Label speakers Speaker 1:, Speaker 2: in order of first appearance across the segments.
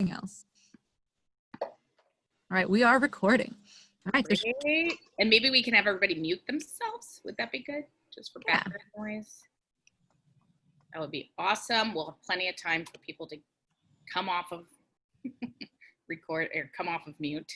Speaker 1: Else. All right, we are recording. All right.
Speaker 2: Great. And maybe we can have everybody mute themselves. Would that be good? Just for background noise. That would be awesome. We'll have plenty of time for people to come off of record or come off of mute.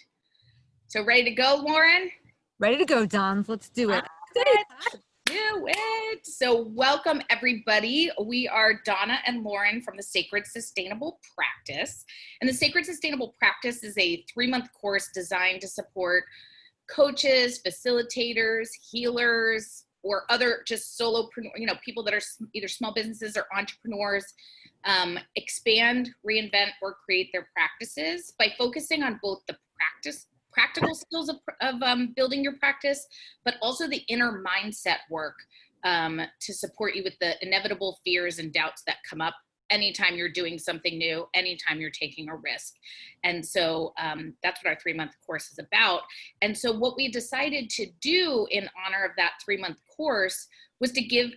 Speaker 2: So ready to go, Lauren?
Speaker 1: Ready to go, Dons. Let's do it.
Speaker 2: Let's do it. So welcome, everybody. We are Donna and Lauren from the Sacred Sustainable Practice. And the Sacred Sustainable Practice is a 3-month course designed to support coaches, facilitators, healers, or other just solopreneur, people that are either small businesses or entrepreneurs, expand, reinvent, or create their practices by focusing on both the practical skills of building your practice, but also the inner mindset work to support you with the inevitable fears and doubts that come up anytime you're doing something new, anytime you're taking a risk. And so that's what our 3-month course is about. And so what we decided to do in honor of that 3-month course was to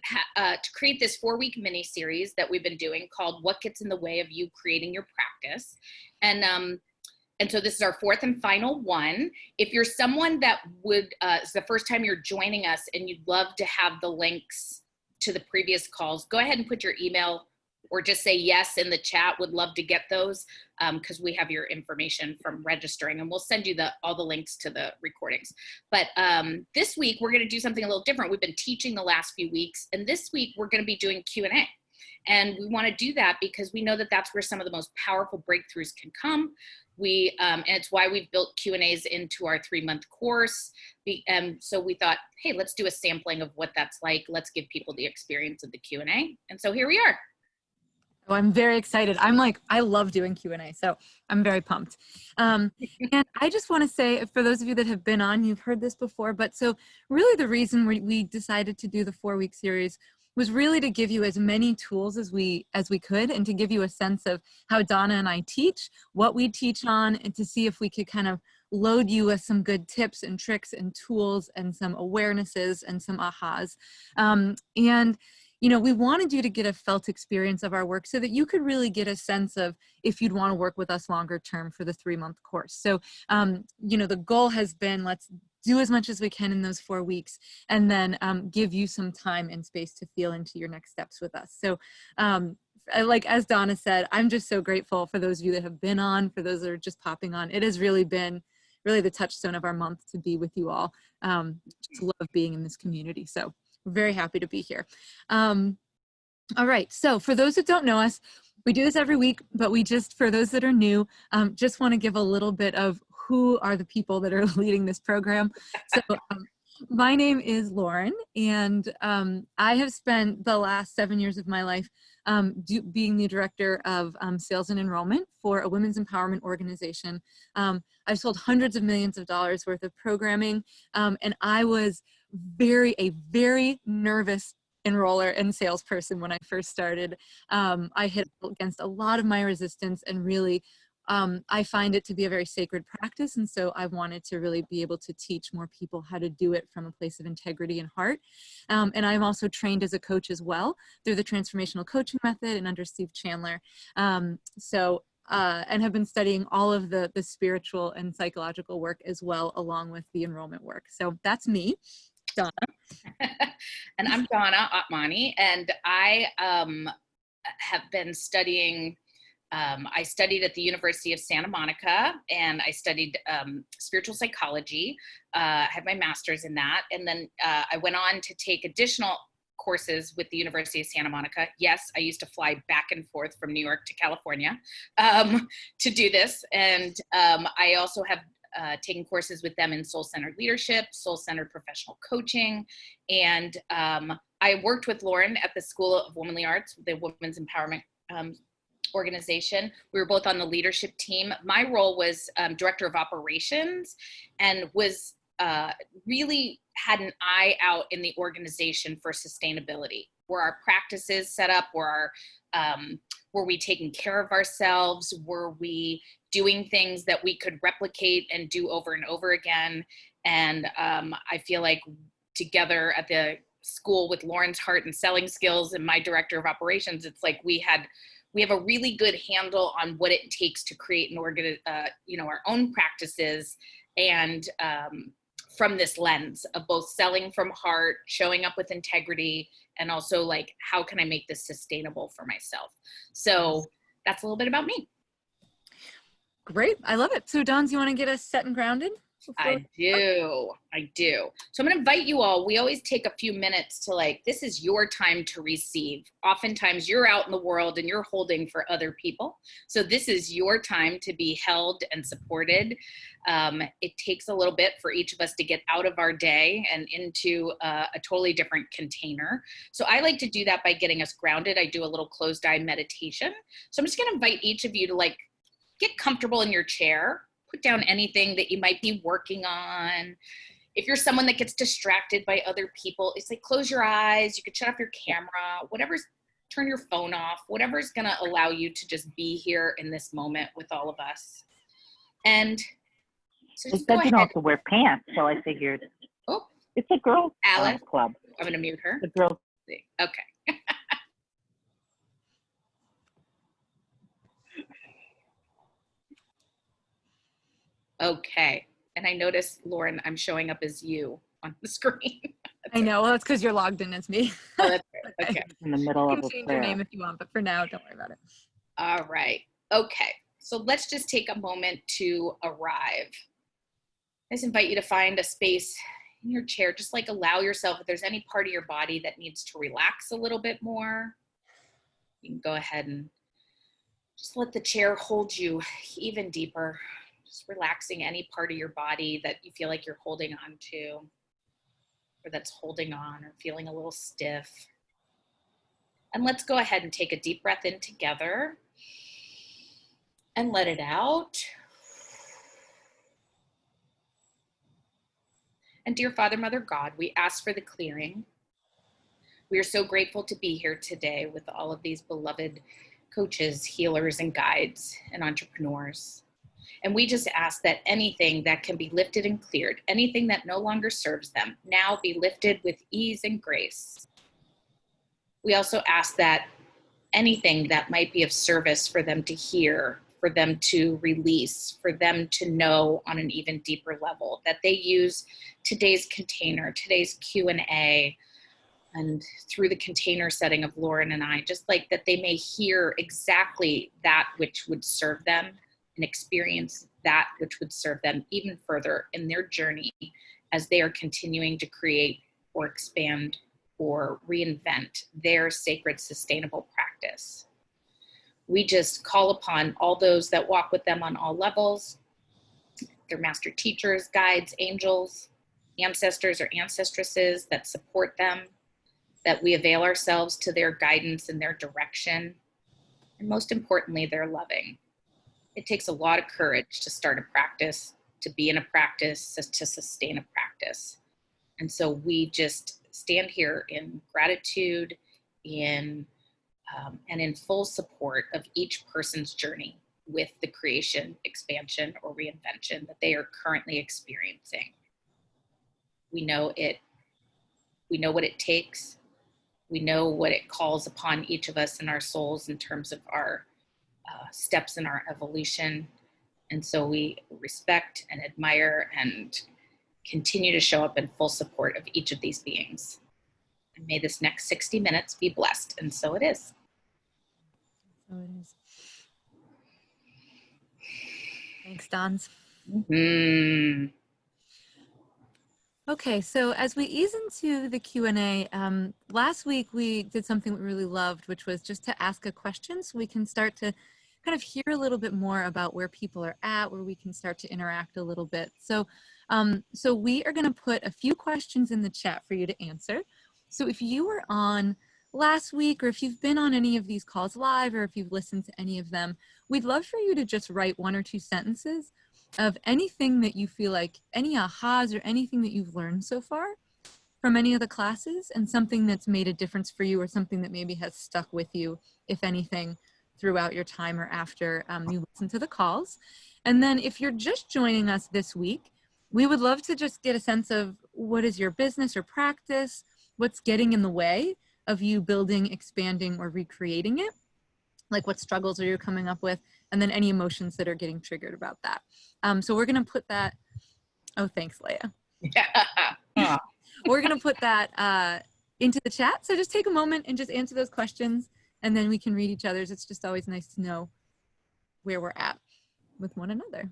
Speaker 2: create this 4-week mini series that we've been doing called What Gets in the Way of You Creating Your Practice. And so this is our 4th and final one. If you're someone that it's the first time you're joining us and you'd love to have the links to the previous calls, go ahead and put your email or just say yes in the chat. Would love to get those because we have your information from registering, and we'll send you all the links to the recordings. But this week we're going to do something a little different. We've been teaching the last few weeks, and this week we're going to be doing Q&A. And we want to do that because we know that that's where some of the most powerful breakthroughs can come. And it's why we've built Q&As into our 3-month course. So we thought, hey, let's do a sampling of what that's like. Let's give people the experience of the Q&A. And so here we are.
Speaker 1: Oh, I'm very excited. I love doing Q&A, so I'm very pumped. And I just want to say, for those of you that have been on, you've heard this before, but so really the reason we decided to do the 4-week series was really to give you as many tools as we could, and to give you a sense of how Donna and I teach, what we teach on, and to see if we could kind of load you with some good tips and tricks and tools and some awarenesses and some ahas. We wanted you to get a felt experience of our work so that you could really get a sense of if you'd want to work with us longer term for the 3-month course. So, the goal has been, let's do as much as we can in those 4 weeks, and then give you some time and space to feel into your next steps with us. So, as Donna said, I'm just so grateful for those of you that have been on, for those that are just popping on. It has really been the touchstone of our month to be with you all. Just love being in this community. So we're very happy to be here. All right, so for those that don't know us, we do this every week, but for those that are new, just want to give a little bit of who are the people that are leading this program. So my name is Lauren, and I have spent the last 7 years of my life being the director of sales and enrollment for a women's empowerment organization. I've sold hundreds of millions of dollars worth of programming, and I was a very nervous enroller and salesperson when I first started. I hit against a lot of my resistance, and really I find it to be a very sacred practice, and so I wanted to really be able to teach more people how to do it from a place of integrity and heart. And I'm also trained as a coach as well through the transformational coaching method and under Steve Chandler. And have been studying all of the spiritual and psychological work as well, along with the enrollment work. So that's me, Donna.
Speaker 2: And I'm Donna Atmani, and I have been studying. I studied at the University of Santa Monica, and I studied spiritual psychology. I had my master's in that, and then I went on to take additional courses with the University of Santa Monica. Yes, I used to fly back and forth from New York to California to do this, and I also have taken courses with them in soul-centered leadership, soul-centered professional coaching, and I worked with Lauren at the School of Womanly Arts, the Women's Empowerment organization. We were both on the leadership team. My role was director of operations, and was really had an eye out in the organization for sustainability. Were our practices set up? Were we taking care of ourselves? Were we doing things that we could replicate and do over and over again? And I feel like together at the school with Lauren's heart and selling skills and my director of operations, it's like we we have a really good handle on what it takes to create an our own practices, and from this lens of both selling from heart, showing up with integrity, and also like, how can I make this sustainable for myself? So that's a little bit about me.
Speaker 1: Great. I love it. So Dawn, do you want to get us set and grounded?
Speaker 2: I do. So I'm going to invite you all. We always take a few minutes to this is your time to receive. Oftentimes you're out in the world and you're holding for other people. So this is your time to be held and supported. It takes a little bit for each of us to get out of our day and into a totally different container. So I like to do that by getting us grounded. I do a little closed eye meditation. So I'm just going to invite each of you to get comfortable in your chair. Put down anything that you might be working on. If you're someone that gets distracted by other people, it's close your eyes. You could shut off your camera, turn your phone off, whatever's going to allow you to just be here in this moment with all of us. And so just go ahead.
Speaker 3: You don't have to wear pants, so I figured.
Speaker 2: Oh,
Speaker 3: it's a girls'
Speaker 2: Alice
Speaker 3: club.
Speaker 2: I'm going to mute her.
Speaker 3: The girls.
Speaker 2: Okay. Okay. And I noticed, Lauren, I'm showing up as you on the screen.
Speaker 1: I know. Well, that's because you're logged in as me.
Speaker 2: Oh, that's right. Okay.
Speaker 3: In the middle
Speaker 1: You
Speaker 3: of
Speaker 1: can
Speaker 3: a
Speaker 1: change
Speaker 3: prayer.
Speaker 1: your name if you want, but for now, don't worry about it.
Speaker 2: All right. Okay. So let's just take a moment to arrive. I just invite you to find a space in your chair. Just allow yourself, if there's any part of your body that needs to relax a little bit more, you can go ahead and just let the chair hold you even deeper. Just relaxing any part of your body that you feel like you're holding on to, or that's holding on or feeling a little stiff. And let's go ahead and take a deep breath in together and let it out. And dear Father, Mother, God, we ask for the clearing. We are so grateful to be here today with all of these beloved coaches, healers, and guides and entrepreneurs. And we just ask that anything that can be lifted and cleared, anything that no longer serves them, now be lifted with ease and grace. We also ask that anything that might be of service for them to hear, for them to release, for them to know on an even deeper level, that they use today's container, today's Q&A, and through the container setting of Lauren and I, just that they may hear exactly that which would serve them and experience that which would serve them even further in their journey as they are continuing to create or expand or reinvent their sacred sustainable practice. We just call upon all those that walk with them on all levels, their master teachers, guides, angels, ancestors or ancestresses that support them, that we avail ourselves to their guidance and their direction, and most importantly, their loving. It takes a lot of courage to start a practice, to be in a practice, to sustain a practice. And so we just stand here in gratitude, and in full support of each person's journey with the creation, expansion, or reinvention that they are currently experiencing. We know it. We know what it takes. We know what it calls upon each of us in our souls in terms of our steps in our evolution. And so we respect and admire and continue to show up in full support of each of these beings. And may this next 60 minutes be blessed. And so it is.
Speaker 1: So it is. Thanks, Dons.
Speaker 2: Mm-hmm.
Speaker 1: Okay, so as we ease into the Q&A, last week we did something we really loved, which was just to ask a question so we can start to kind of hear a little bit more about where people are at, where we can start to interact a little bit. So, so we are going to put a few questions in the chat for you to answer. So if you were on last week, or if you've been on any of these calls live, or if you've listened to any of them, we'd love for you to just write 1 or 2 sentences of anything that you feel like, any ahas or anything that you've learned so far from any of the classes, and something that's made a difference for you, or something that maybe has stuck with you, if anything, throughout your time or after you listen to the calls. And then if you're just joining us this week, we would love to just get a sense of what is your business or practice, what's getting in the way of you building, expanding, or recreating it. like what struggles are you coming up with, and then any emotions that are getting triggered about that. So we're going to put that, oh, thanks, Leia.
Speaker 2: Yeah.
Speaker 1: We're going to put that into the chat. So just take a moment and just answer those questions, and then we can read each other's. It's just always nice to know where we're at with one another.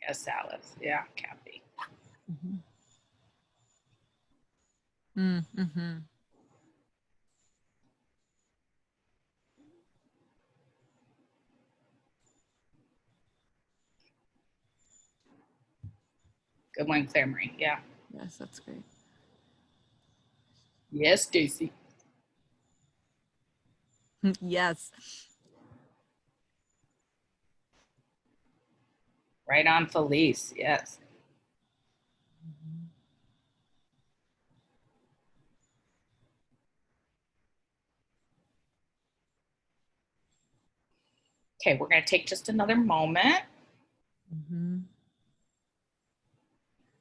Speaker 2: Yes, Alice. Yeah, Kathy.
Speaker 1: Mm-hmm.
Speaker 2: Good one, Claire Marie. Yeah.
Speaker 1: Yes, that's great.
Speaker 2: Yes, Stacy.
Speaker 1: Yes.
Speaker 2: Right on, Felice. Yes. Okay, we're going to take just another moment.
Speaker 1: Mm-hmm.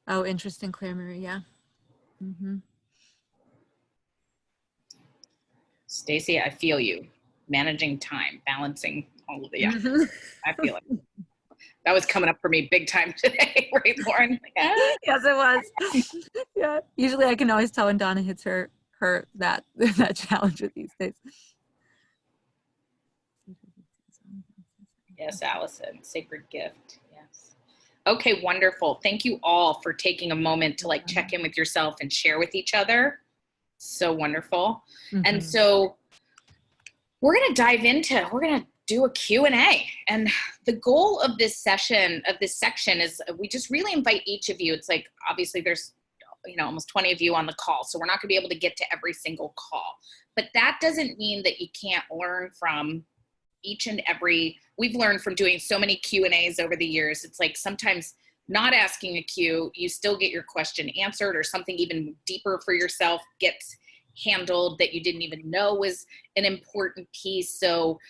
Speaker 1: Oh, interesting, Claire Marie. Yeah. Mm-hmm.
Speaker 2: Stacy, I feel you. Managing time, balancing all of the, yeah,
Speaker 1: Mm-hmm.
Speaker 2: I feel it. That was coming up for me big time today, right, Lauren? Like, ah.
Speaker 1: Yes, it was. Yeah. Usually I can always tell when Donna hits her that challenge with these days.
Speaker 2: Yes, Allison, sacred gift. Yes. Okay, wonderful. Thank you all for taking a moment to like check in with yourself and share with each other. So wonderful. And
Speaker 1: Mhm.
Speaker 2: so we're going to we're going to do a Q&A. And the goal of this section, of this section, is we just really invite each of you. It's like, obviously there's, you know, almost 20 of you on the call, so we're not gonna be able to get to every single call. But that doesn't mean that you can't learn from each and every, we've learned from doing so many Q&As over the years. It's like sometimes not asking a Q, you still get your question answered, or something even deeper for yourself gets handled that you didn't even know was an important piece. So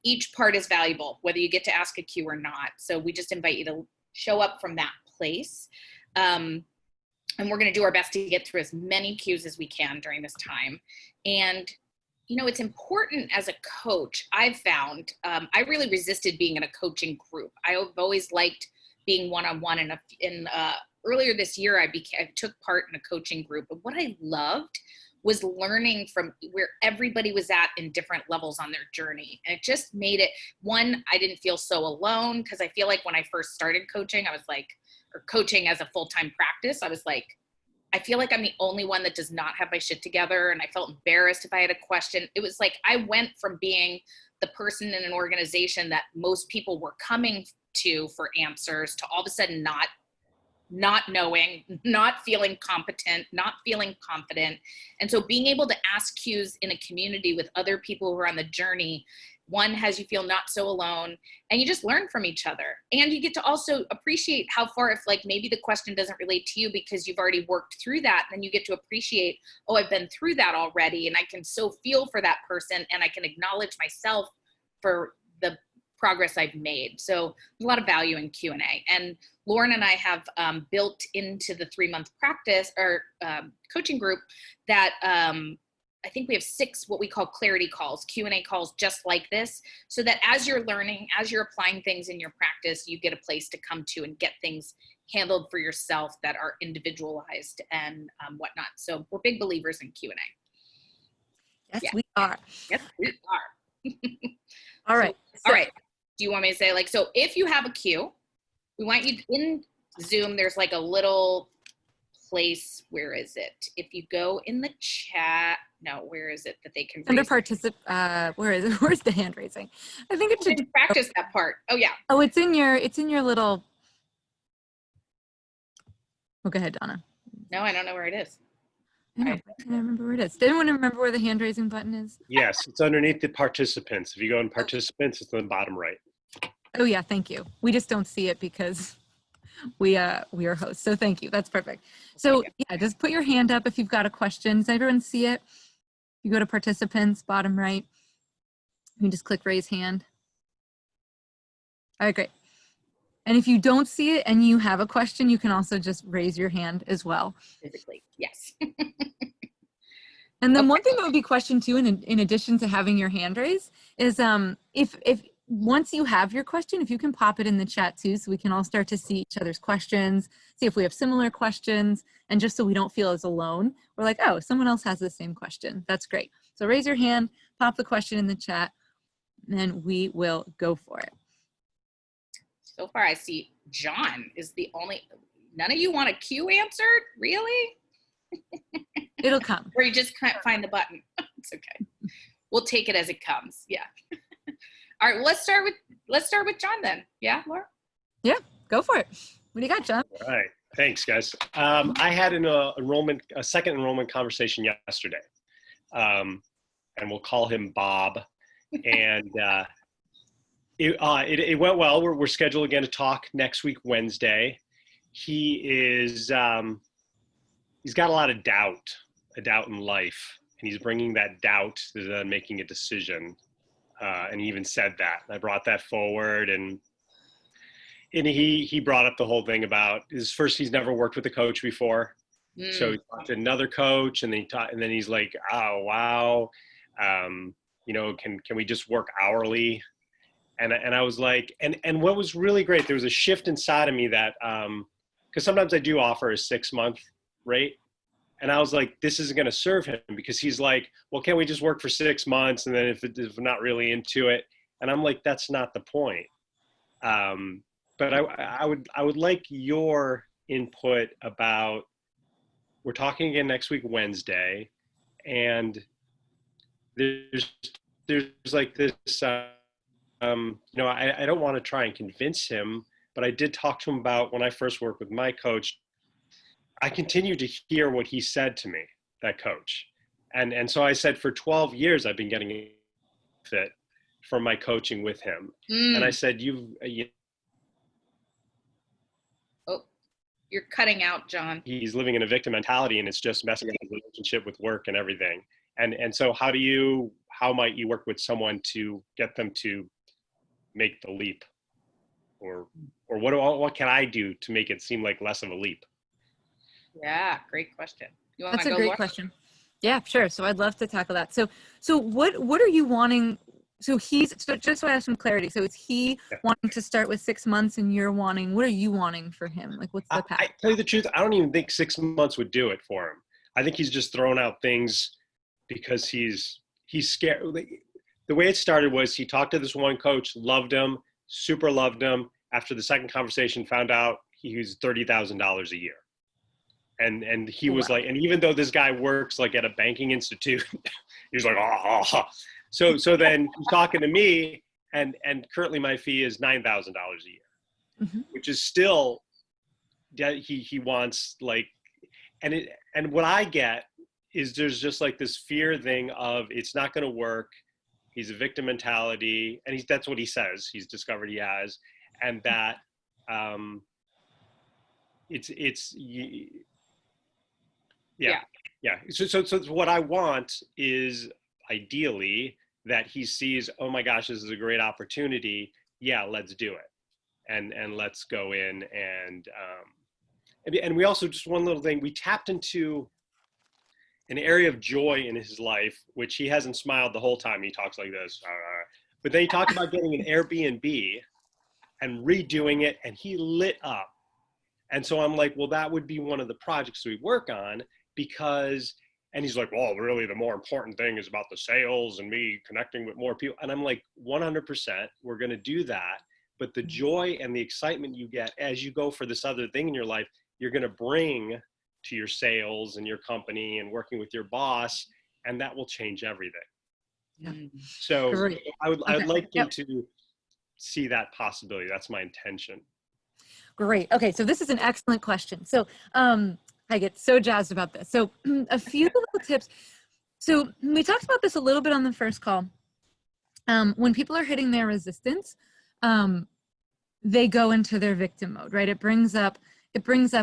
Speaker 2: each part is valuable, whether you get to ask a Q or not. So we just invite you to show up from that place. And we're going to do our best to get through as many Qs as we can during this time. And you know, it's important as a coach. I've found I really resisted being in a coaching group. I've always liked being one-on-one. And earlier this year, I took part in a coaching group. But what I loved was learning from where everybody was at in different levels on their journey. And it just made it, one, I didn't feel so alone, because I feel like when I first started coaching, I was like, or coaching as a full-time practice, I was like, I feel like I'm the only one that does not have my shit together. And I felt embarrassed if I had a question. It was like I went from being the person in an organization that most people were coming to for answers to all of a sudden not knowing, not feeling competent, not feeling confident. And so being able to ask Qs in a community with other people who are on the journey, one, has you feel not so alone, and you just learn from each other. And you get to also appreciate how far, if like maybe the question doesn't relate to you because you've already worked through that, then you get to appreciate, oh, I've been through that already, and I can so feel for that person, and I can acknowledge myself for the progress I've made. So there's a lot of value in Q&A. And Lauren and I have built into the 3-month practice or coaching group that I think we have 6 what we call clarity calls, Q&A calls just like this, so that as you're learning, as you're applying things in your practice, you get a place to come to and get things handled for yourself that are individualized and whatnot. So we're big believers in Q&A.
Speaker 1: Yes,
Speaker 2: Yeah.
Speaker 1: we are.
Speaker 2: Yes, we are.
Speaker 1: All right.
Speaker 2: All right. Do you want me to say, like, so if you have a Q, we want you in Zoom, there's like a little place, where is it? If you go in the chat, no, where is it that they can
Speaker 1: Under
Speaker 2: raise?
Speaker 1: where is it? Where's the hand raising? I think it
Speaker 2: You
Speaker 1: should
Speaker 2: didn't practice that part. Oh yeah.
Speaker 1: Oh, it's in your little. Oh, go ahead, Donna.
Speaker 2: No, I don't know where it is.
Speaker 1: I know, why can't I remember where it is? Does anyone remember where the hand raising button is?
Speaker 4: Yes, it's underneath the participants. If you go in participants, it's on the bottom right.
Speaker 1: Oh yeah, thank you. We just don't see it because we are hosts. So thank you. That's perfect. So yeah, just put your hand up if you've got a question. Does everyone see it? You go to participants, bottom right. You can just click raise hand. All right, great. And if you don't see it and you have a question, you can also just raise your hand as well.
Speaker 2: Physically, yes.
Speaker 1: And then one thing that would be question too, in addition to having your hand raised, is if once you have your question, if you can pop it in the chat too, so we can all start to see each other's questions, see if we have similar questions, and just so we don't feel as alone, we're like, oh, someone else has the same question. That's great. So raise your hand, pop the question in the chat, and we will go for it.
Speaker 2: So far, I see John is the only, none of you want a Q answered? Really?
Speaker 1: It'll come.
Speaker 2: Or you just can't find the button. It's okay. We'll take it as it comes. Yeah. All right, let's start with John then. Yeah, Laura?
Speaker 1: Yeah, go for it. What do you got, John?
Speaker 4: All right. Thanks, guys. I had a second enrollment conversation yesterday. And we'll call him Bob. And it went well. We're scheduled again to talk next week, Wednesday. He is, he's got a lot of doubt in life. And he's bringing that doubt to then making a decision. And he even said that. And I brought that forward, and he brought up the whole thing about he's never worked with a coach before. So he talked to another coach, and then he's like, oh, wow. Can we just work hourly? And I was like, and what was really great, there was a shift inside of me that, because sometimes I do offer a 6-month rate. And I was like, this isn't going to serve him, because he's like, well, can't we just work for 6 months? And then if we're not really into it, and I'm like, that's not the point. But I would like your input about, we're talking again next week, Wednesday, and there's like this, I don't want to try and convince him, but I did talk to him about when I first worked with my coach. I continue to hear what he said to me, that coach. And so I said, for 12 years, I've been getting a fit from my coaching with him. And I said,
Speaker 2: Oh, you're cutting out, John.
Speaker 4: He's living in a victim mentality, and it's just messing up his relationship with work and everything. And so how might you work with someone to get them to make the leap? Or what can I do to make it seem like less of a leap?
Speaker 2: Yeah, great question.
Speaker 1: That's a great question. Yeah, sure. So I'd love to tackle that. So what are you wanting? So just so I have some clarity. So is he wanting to start with 6 months, and you're wanting, what are you wanting for him? Like, what's the path?
Speaker 4: I tell you the truth, I don't even think 6 months would do it for him. I think he's just throwing out things because he's scared. The way it started was he talked to this one coach, loved him, super loved him. After the second conversation, found out he was $30,000 a year. And he was like, and even though this guy works like at a banking institute, he's like, oh. So then he's talking to me, and currently my fee is $9,000 a year, which is still, he wants like, and what I get is there's just like this fear thing of it's not going to work. He's a victim mentality, and that's what he says. He's discovered he has, and that Yeah. So what I want is ideally that he sees, oh my gosh, this is a great opportunity. Yeah, let's do it. And let's go in and we also, just one little thing, we tapped into an area of joy in his life, which he hasn't smiled the whole time he talks like this. But then he talked about getting an Airbnb and redoing it, and he lit up. And so I'm like, well, that would be one of the projects we work on, because, and he's like, well, really the more important thing is about the sales and me connecting with more people. And I'm like, 100%, we're going to do that. But the joy and the excitement you get as you go for this other thing in your life, you're going to bring to your sales and your company and working with your boss, and that will change everything.
Speaker 1: Yeah.
Speaker 4: So
Speaker 1: Great.
Speaker 4: I'd like him to see that possibility. That's my intention.
Speaker 1: Great. Okay, so this is an excellent question. So I get so jazzed about this. So a few little tips. So we talked about this a little bit on the first call. When people are hitting their resistance, they go into their victim mode, right? It brings up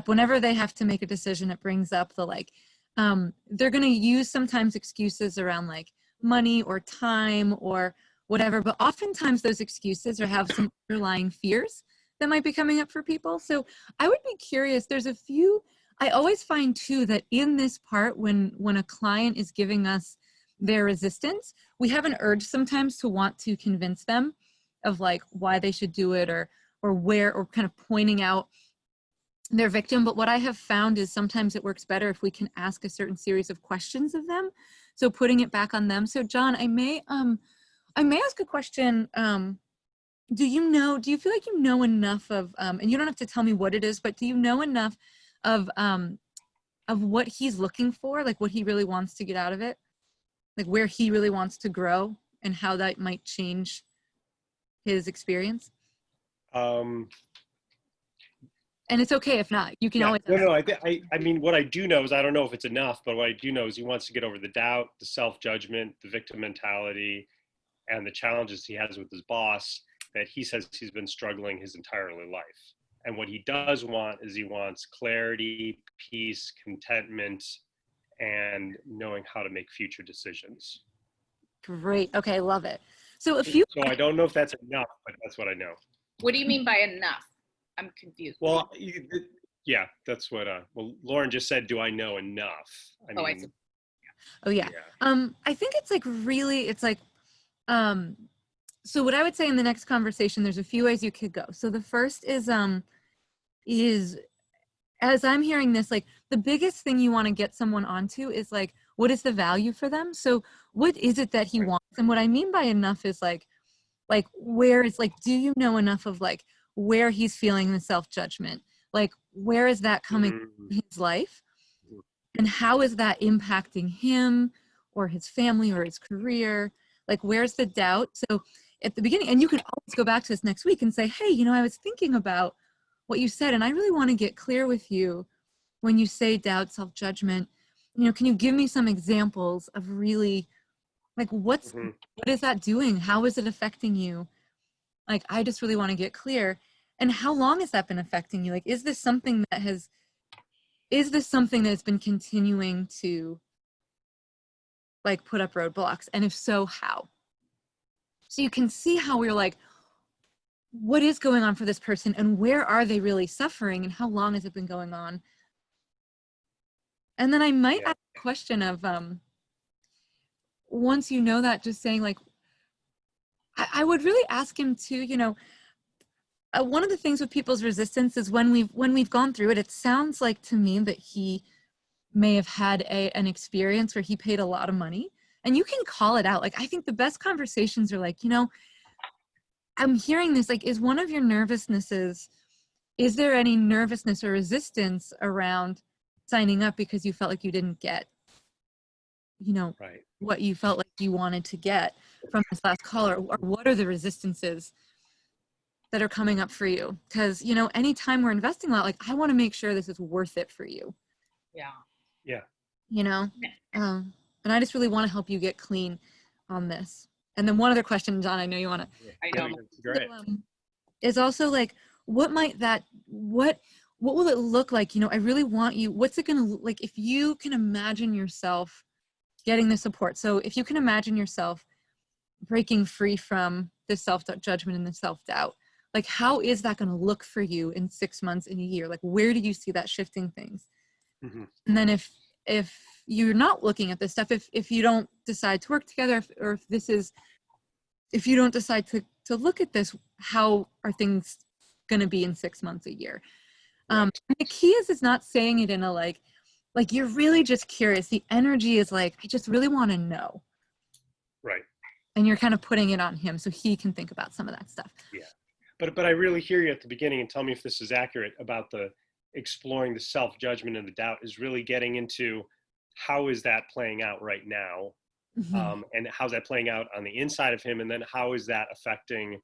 Speaker 1: whenever they have to make a decision, it brings up the like, they're going to use sometimes excuses around like money or time or whatever, but oftentimes those excuses or have some underlying fears that might be coming up for people. So I would be curious, there's a few, I always find too that in this part, when a client is giving us their resistance, we have an urge sometimes to want to convince them of like why they should do it or where, or kind of pointing out their victim. But what I have found is sometimes it works better if we can ask a certain series of questions of them. So putting it back on them. So John, I may ask a question. Do you feel like you know enough of, and you don't have to tell me what it is, but do you know enough of what he's looking for, like what he really wants to get out of it, like where he really wants to grow and how that might change his experience? And it's okay if not. You can
Speaker 4: Yeah,
Speaker 1: always.
Speaker 4: no. I mean, what I do know is, I don't know if it's enough, but what I do know is he wants to get over the doubt, the self-judgment, the victim mentality, and the challenges he has with his boss that he says he's been struggling his entire life. And what he does want is he wants clarity, peace, contentment, and knowing how to make future decisions.
Speaker 1: Great. Okay, love it. So a few.
Speaker 4: So I don't know if that's enough, but that's what I know.
Speaker 2: What do you mean by enough? I'm confused.
Speaker 4: Well, yeah, that's what. Well, Lauren just said, "Do I know enough?" I mean,
Speaker 2: I see.
Speaker 1: Oh yeah. I think it's like really, it's like, so what I would say in the next conversation, there's a few ways you could go. So the first is as I'm hearing this, like the biggest thing you want to get someone onto is like, what is the value for them? So what is it that he wants? And what I mean by enough is like where is like, do you know enough of like where he's feeling the self-judgment? Like, where is that coming in his life? And how is that impacting him or his family or his career? Like, where's the doubt? So at the beginning, and you can always go back to this next week and say, hey, you know, I was thinking about what you said, and I really want to get clear with you when you say doubt, self-judgment. You know, can you give me some examples of really, like, what is that doing? How is it affecting you? Like, I just really want to get clear. And how long has that been affecting you? Like, is this something that's been continuing to like put up roadblocks? And if so, how? So you can see how we're like, what is going on for this person and where are they really suffering and how long has it been going on? And then I might ask a question of, once you know that, just saying like, I would really ask him to, you know, one of the things with people's resistance is when we've gone through it, it sounds like to me that he may have had an experience where he paid a lot of money, and you can call it out. Like, I think the best conversations are like, you know, I'm hearing this, like, is one of your nervousnesses, is there any nervousness or resistance around signing up because you felt like you didn't get, you know, what you felt like you wanted to get from this last call, or what are the resistances that are coming up for you? Because, you know, anytime we're investing a lot, like, I want to make sure this is worth it for you.
Speaker 2: Yeah.
Speaker 1: You know, and I just really want to help you get clean on this. And then one other question, John, I know you want to.
Speaker 2: I know.
Speaker 4: Great.
Speaker 1: Is also like, what will it look like? You know, I really want you, what's it going to look like if you can imagine yourself getting the support? So if you can imagine yourself breaking free from the self-judgment and the self-doubt, like, how is that going to look for you in 6 months, in a year? Like, where do you see that shifting things? And then if you're not looking at this stuff, if you don't decide to work together, if you don't decide to look at this, how are things going to be in 6 months, a year? The key is not saying it in a like you're really just curious. The energy is like, I just really want to know.
Speaker 4: Right.
Speaker 1: And you're kind of putting it on him so he can think about some of that stuff.
Speaker 4: Yeah. But I really hear you at the beginning, and tell me if this is accurate, about the exploring the self-judgment and the doubt is really getting into how is that playing out right now, and how's that playing out on the inside of him, and then how is that affecting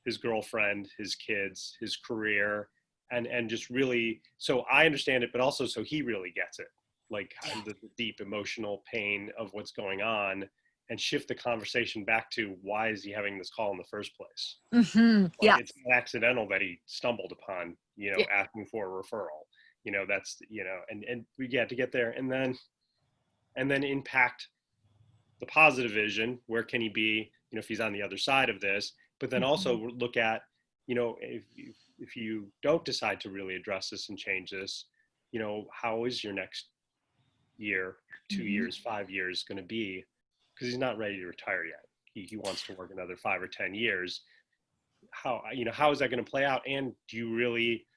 Speaker 4: his girlfriend, his kids, his career, and just really, so I understand it, but also so he really gets it, like the deep emotional pain of what's going on, and shift the conversation back to why is he having this call in the first place? Like,
Speaker 1: Yeah.
Speaker 4: it's not accidental that he stumbled upon,
Speaker 2: Yeah.
Speaker 4: asking for a referral. That's, and we get to get there, and then impact the positive vision. Where can he be, if he's on the other side of this? But then also look at, if you don't decide to really address this and change this, how is your next year, 2 years, 5 years going to be? Because he's not ready to retire yet. He wants to work another 5 or 10 years. How is that going to play out? And do you really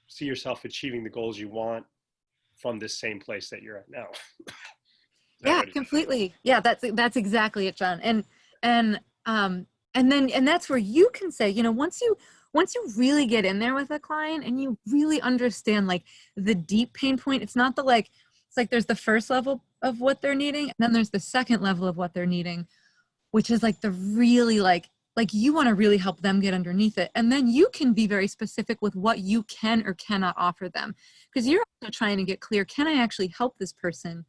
Speaker 4: see yourself achieving the goals you want from this same place that you're at now?
Speaker 1: Yeah, completely. Yeah, that's exactly it, John. And that's where you can say, once you really get in there with a client and you really understand like the deep pain point, it's not it's like there's the first level of what they're needing, and then there's the second level of what they're needing, which is like the really like you want to really help them get underneath it. And then you can be very specific with what you can or cannot offer them, because you're also trying to get clear, can I actually help this person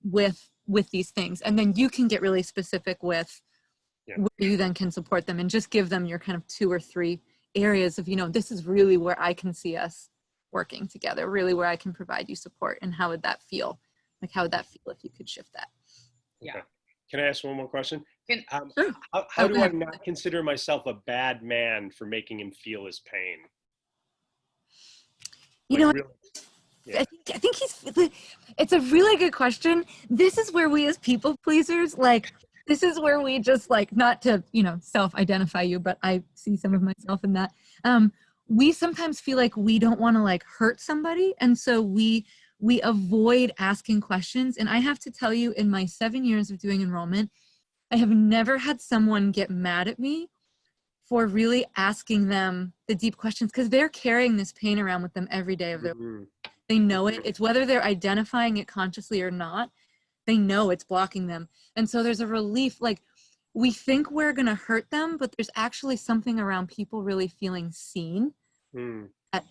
Speaker 1: with these things? And then you can get really specific with where you then can support them, and just give them your kind of 2 or 3 areas of, this is really where I can see us working together, really where I can provide you support. And how would that feel? Like, how would that feel if you could shift that?
Speaker 2: Yeah.
Speaker 4: Okay. Can I ask one more question?
Speaker 1: Sure.
Speaker 4: How do I not consider myself a bad man for making him feel his pain? Really,
Speaker 1: I think it's a really good question. This is where we as people pleasers, this is where we just not to, self-identify you, but I see some of myself in that. We sometimes feel like we don't want to hurt somebody. And so we avoid asking questions. And I have to tell you, in my 7 years of doing enrollment, I have never had someone get mad at me for really asking them the deep questions, because they're carrying this pain around with them every day of their life. They know it. It's whether they're identifying it consciously or not, they know it's blocking them. And so there's a relief, we think we're going to hurt them, but there's actually something around people really feeling seen. That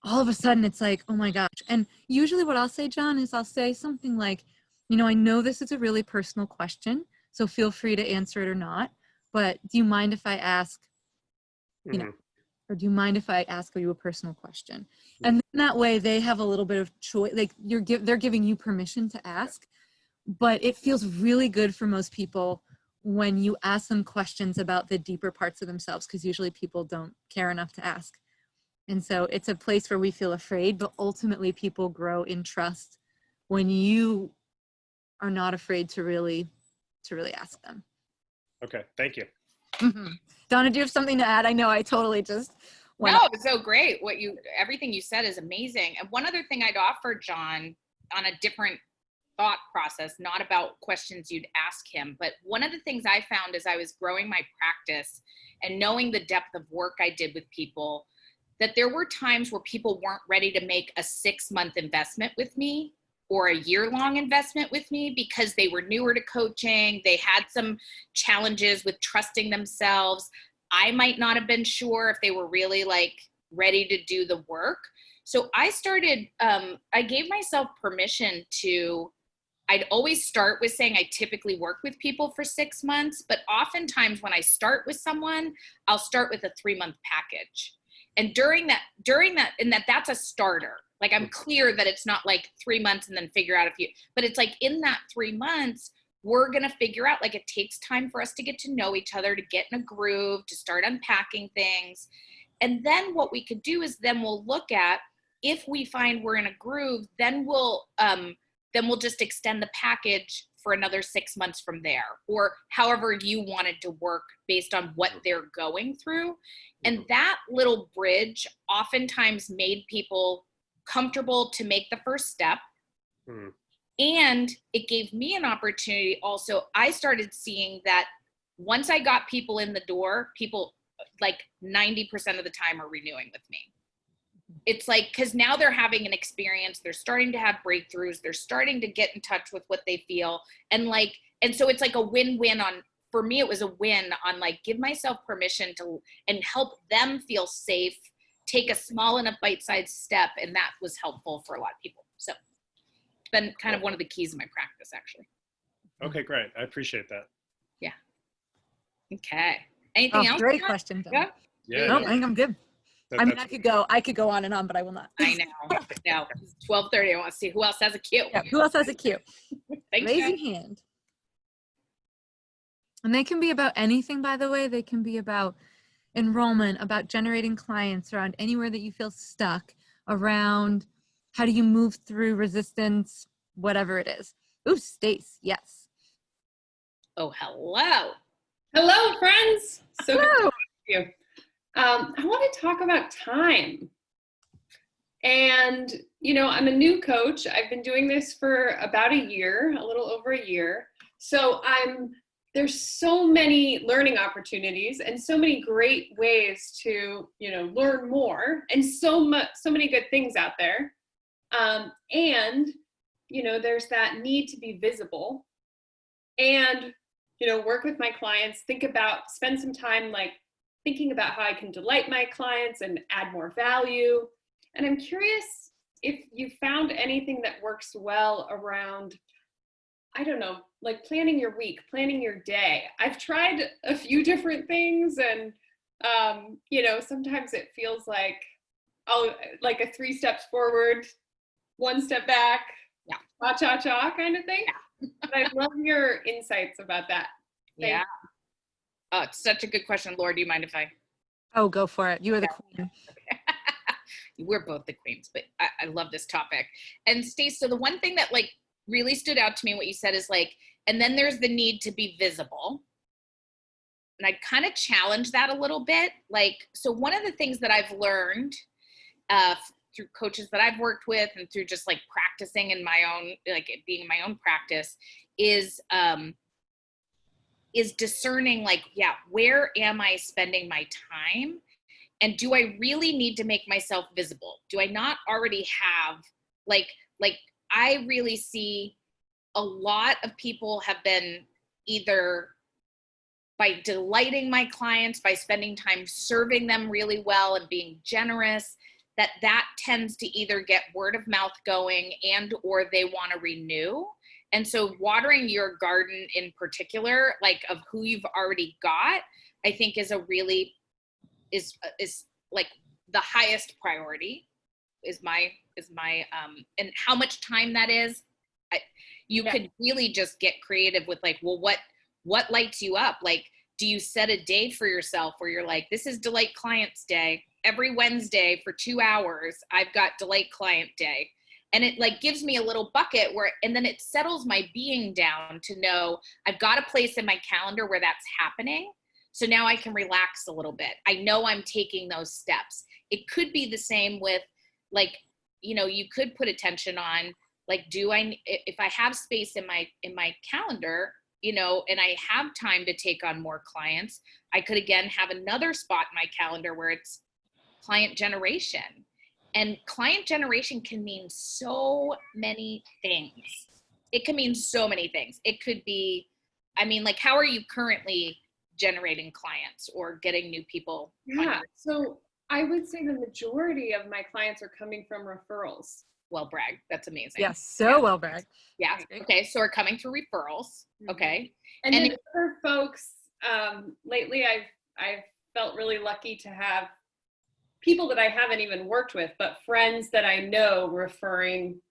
Speaker 1: all of a sudden it's like, oh my gosh. And usually what I'll say, John, is I'll say something like, I know this is a really personal question, so feel free to answer it or not, but do you mind if I ask, or do you mind if I ask you a personal question? And then that way they have a little bit of choice, they're giving you permission to ask. But it feels really good for most people when you ask them questions about the deeper parts of themselves, because usually people don't care enough to ask. And so it's a place where we feel afraid, but ultimately people grow in trust when you are not afraid to really ask them.
Speaker 4: Okay, thank you.
Speaker 1: Donna, do you have something to add? I know I totally just went
Speaker 2: No, it's so great. Everything you said is amazing. And one other thing I'd offer, John, on a different thought process, not about questions you'd ask him, but one of the things I found as I was growing my practice and knowing the depth of work I did with people, that there were times where people weren't ready to make a 6-month investment with me or a year-long investment with me because they were newer to coaching. They had some challenges with trusting themselves. I might not have been sure if they were really ready to do the work. So I started, I gave myself permission to, I'd always start with saying I typically work with people for 6 months, but oftentimes when I start with someone, I'll start with a 3-month package. And that's a starter. I'm clear that it's not 3 months and then figure out but it's in that 3 months, we're going to figure out, it takes time for us to get to know each other, to get in a groove, to start unpacking things. And then what we could do is then we'll look at, if we find we're in a groove, then we'll just extend the package for another 6 months from there, or however you wanted to work based on what they're going through. And that little bridge oftentimes made people comfortable to make the first step. And it gave me an opportunity also. I started seeing that once I got people in the door, people 90% of the time are renewing with me. It's because now they're having an experience, they're starting to have breakthroughs, they're starting to get in touch with what they feel. And so it's a win-win for me, it was a win on give myself permission to, and help them feel safe take a small enough bite-sized step, and that was helpful for a lot of people. So it's been kind of one of the keys of my practice, actually.
Speaker 4: Okay, great. I appreciate that.
Speaker 2: Okay. Anything else?
Speaker 1: Great
Speaker 2: John?
Speaker 1: question. Dawn.
Speaker 2: Yeah.
Speaker 4: Yeah.
Speaker 1: No, I think I'm good.
Speaker 4: that-
Speaker 1: I mean,
Speaker 4: that's-
Speaker 1: I could go on and on, but I will not.
Speaker 2: I know. No, it's 12:30. I want to see who else has a cue.
Speaker 1: Yeah, who else has a cue?
Speaker 2: Thanks,
Speaker 1: Raise
Speaker 2: Jen.
Speaker 1: your hand. And they can be about anything, by the way. They can be about enrollment, about generating clients, around anywhere that you feel stuck, around how do you move through resistance, whatever it is. Ooh, Stace, yes.
Speaker 2: Oh, hello.
Speaker 5: Hello, friends. So good to
Speaker 1: Hello.
Speaker 5: see you. I want to talk about time. And, you know, I'm a new coach. I've been doing this for about a year, a little over a year. So there's so many learning opportunities and so many great ways to, you know, learn more, and so many good things out there. And, you know, there's that need to be visible and, you know, work with my clients, spend some time like thinking about how I can delight my clients and add more value. And I'm curious if you found anything that works well around, I don't know, like planning your week, planning your day. I've tried a few different things, and, you know, sometimes it feels like, like a 3 steps forward, 1 step back, cha-cha-cha kind of thing. But I'd love your insights about that. Thank
Speaker 2: Yeah. Oh, it's such a good question. Laura, do you mind if I?
Speaker 1: Oh, go for it. You are the queen.
Speaker 2: We're both the queens, but I love this topic. And Stace, so the one thing that like really stood out to me, what you said is like, and then there's the need to be visible. And I kind of challenge that a little bit. Like, so one of the things that I've learned through coaches that I've worked with and through just like practicing in my own, like it being my own practice is discerning like, yeah, where am I spending my time? And do I really need to make myself visible? Do I not already have like I really see a lot of people have been either by delighting my clients, by spending time serving them really well and being generous, that tends to either get word of mouth going and or they want to renew. And so watering your garden in particular, like of who you've already got, I think is a really is like the highest priority is my and how much time that is. You could really just get creative with like, well, what lights you up? Like, do you set a day for yourself where you're like, this is Delight Clients Day. Every Wednesday for 2 hours, I've got Delight Client Day. And it like gives me a little bucket where, and then it settles my being down to know I've got a place in my calendar where that's happening. So now I can relax a little bit. I know I'm taking those steps. It could be the same with like, you know, you could put attention on like, if I have space in my calendar, you know, and I have time to take on more clients, I could again have another spot in my calendar where it's client generation. And client generation can mean so many things. It can mean so many things. It could be, I mean, like, how are you currently generating clients or getting new people?
Speaker 5: Yeah, so I would say the majority of my clients are coming from referrals.
Speaker 2: Well brag. That's amazing.
Speaker 1: Yes, so well bragged.
Speaker 2: Yeah.
Speaker 1: Great.
Speaker 2: Okay. So we're coming through referrals. Okay.
Speaker 5: And
Speaker 2: And
Speaker 5: then other folks, lately I've felt really lucky to have people that I haven't even worked with, but friends that I know referring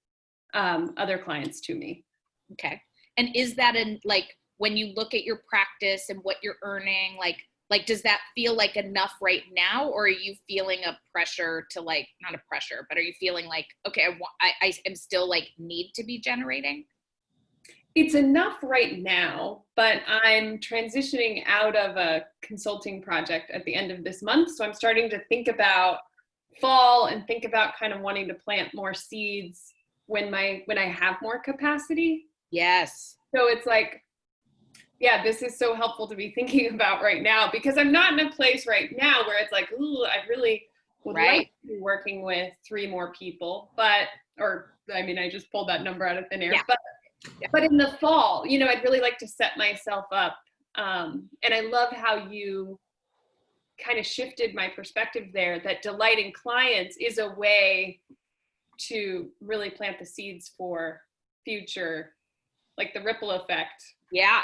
Speaker 5: other clients to me.
Speaker 2: Okay. And is that like, when you look at your practice and what you're earning, like, does that feel like enough right now? Or are you feeling a pressure to like, not a pressure, but are you feeling like, okay, I am still like need to be generating?
Speaker 5: It's enough right now, but I'm transitioning out of a consulting project at the end of this month. So I'm starting to think about fall and think about kind of wanting to plant more seeds when I have more capacity.
Speaker 2: Yes.
Speaker 5: So it's like, yeah, this is so helpful to be thinking about right now, because I'm not in a place right now where it's like, ooh, I really would like to be working with 3 more people, I just pulled that number out of thin air, but in the fall, you know, I'd really like to set myself up. And I love how you kind of shifted my perspective there, that delighting clients is a way to really plant the seeds for future, like the ripple effect.
Speaker 2: Yeah.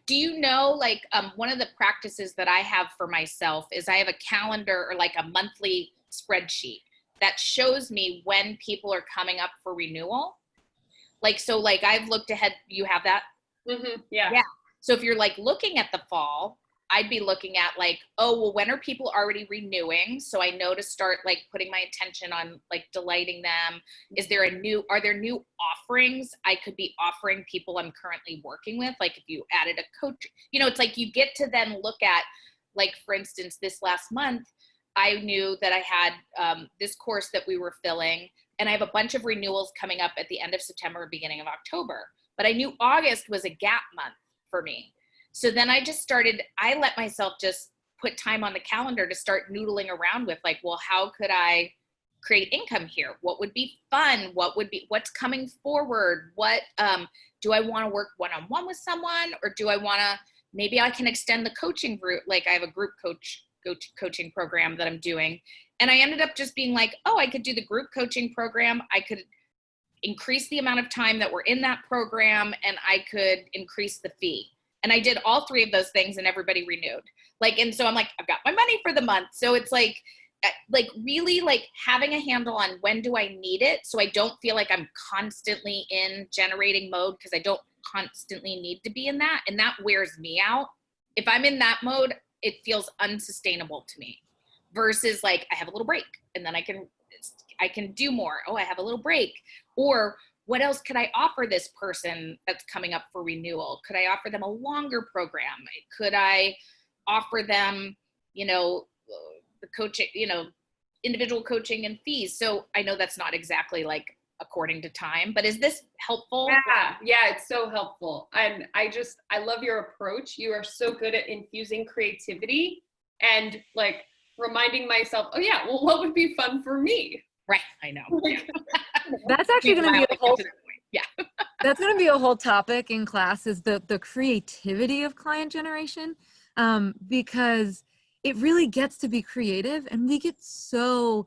Speaker 2: Do you know, like, one of the practices that I have for myself is I have a calendar or like a monthly spreadsheet that shows me when people are coming up for renewal. Like, so like I've looked ahead, you have that?
Speaker 5: Yeah.
Speaker 2: Yeah. So if you're like looking at the fall, I'd be looking at like, oh, well, when are people already renewing? So I know to start like putting my attention on like delighting them. Are there new offerings I could be offering people I'm currently working with? Like if you added a coach, you know, it's like you get to then look at, like, for instance, this last month, I knew that I had this course that we were filling, and I have a bunch of renewals coming up at the end of September, beginning of October. But I knew August was a gap month for me. So then I let myself just put time on the calendar to start noodling around with like, well, how could I create income here? What would be fun? What's coming forward? What, do I want to work one-on-one with someone, or do I want to, maybe I can extend the coaching route. Like I have a group coaching program that I'm doing. And I ended up just being like, oh, I could do the group coaching program. I could increase the amount of time that we're in that program, and I could increase the fee. And I did all three of those things, and everybody renewed. Like, and so I'm like, I've got my money for the month. So it's like really like having a handle on when do I need it, so I don't feel like I'm constantly in generating mode, because I don't constantly need to be in that. And that wears me out. If I'm in that mode, it feels unsustainable to me, versus like I have a little break and then I can do more. Oh, I have a little break. Or what else could I offer this person that's coming up for renewal? Could I offer them a longer program? Could I offer them, you know, the coaching, you know, individual coaching and fees? So I know that's not exactly like according to time, but is this helpful?
Speaker 5: Yeah, it's so helpful. And I love your approach. You are so good at infusing creativity and like reminding myself, oh yeah, well, what would be fun for me?
Speaker 2: Right. I know.
Speaker 1: That's actually going to be a whole,
Speaker 2: yeah.
Speaker 1: that's going to be a whole topic in class, is the creativity of client generation, because it really gets to be creative, and we get so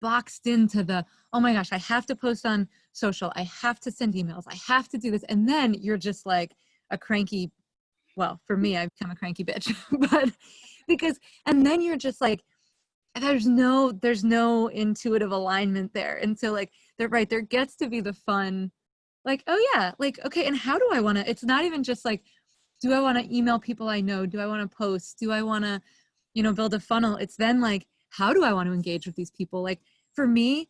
Speaker 1: boxed into the, oh my gosh, I have to post on social, I have to send emails, I have to do this. And then you're just like a cranky, well, for me, I've become a cranky bitch, but and then you're just like, there's no intuitive alignment there. And so like, there gets to be the fun, like, oh yeah, like, okay, and how do I want to, it's not even just like, do I want to email people I know? Do I want to post? Do I want to, you know, build a funnel? It's then like, how do I want to engage with these people? Like for me,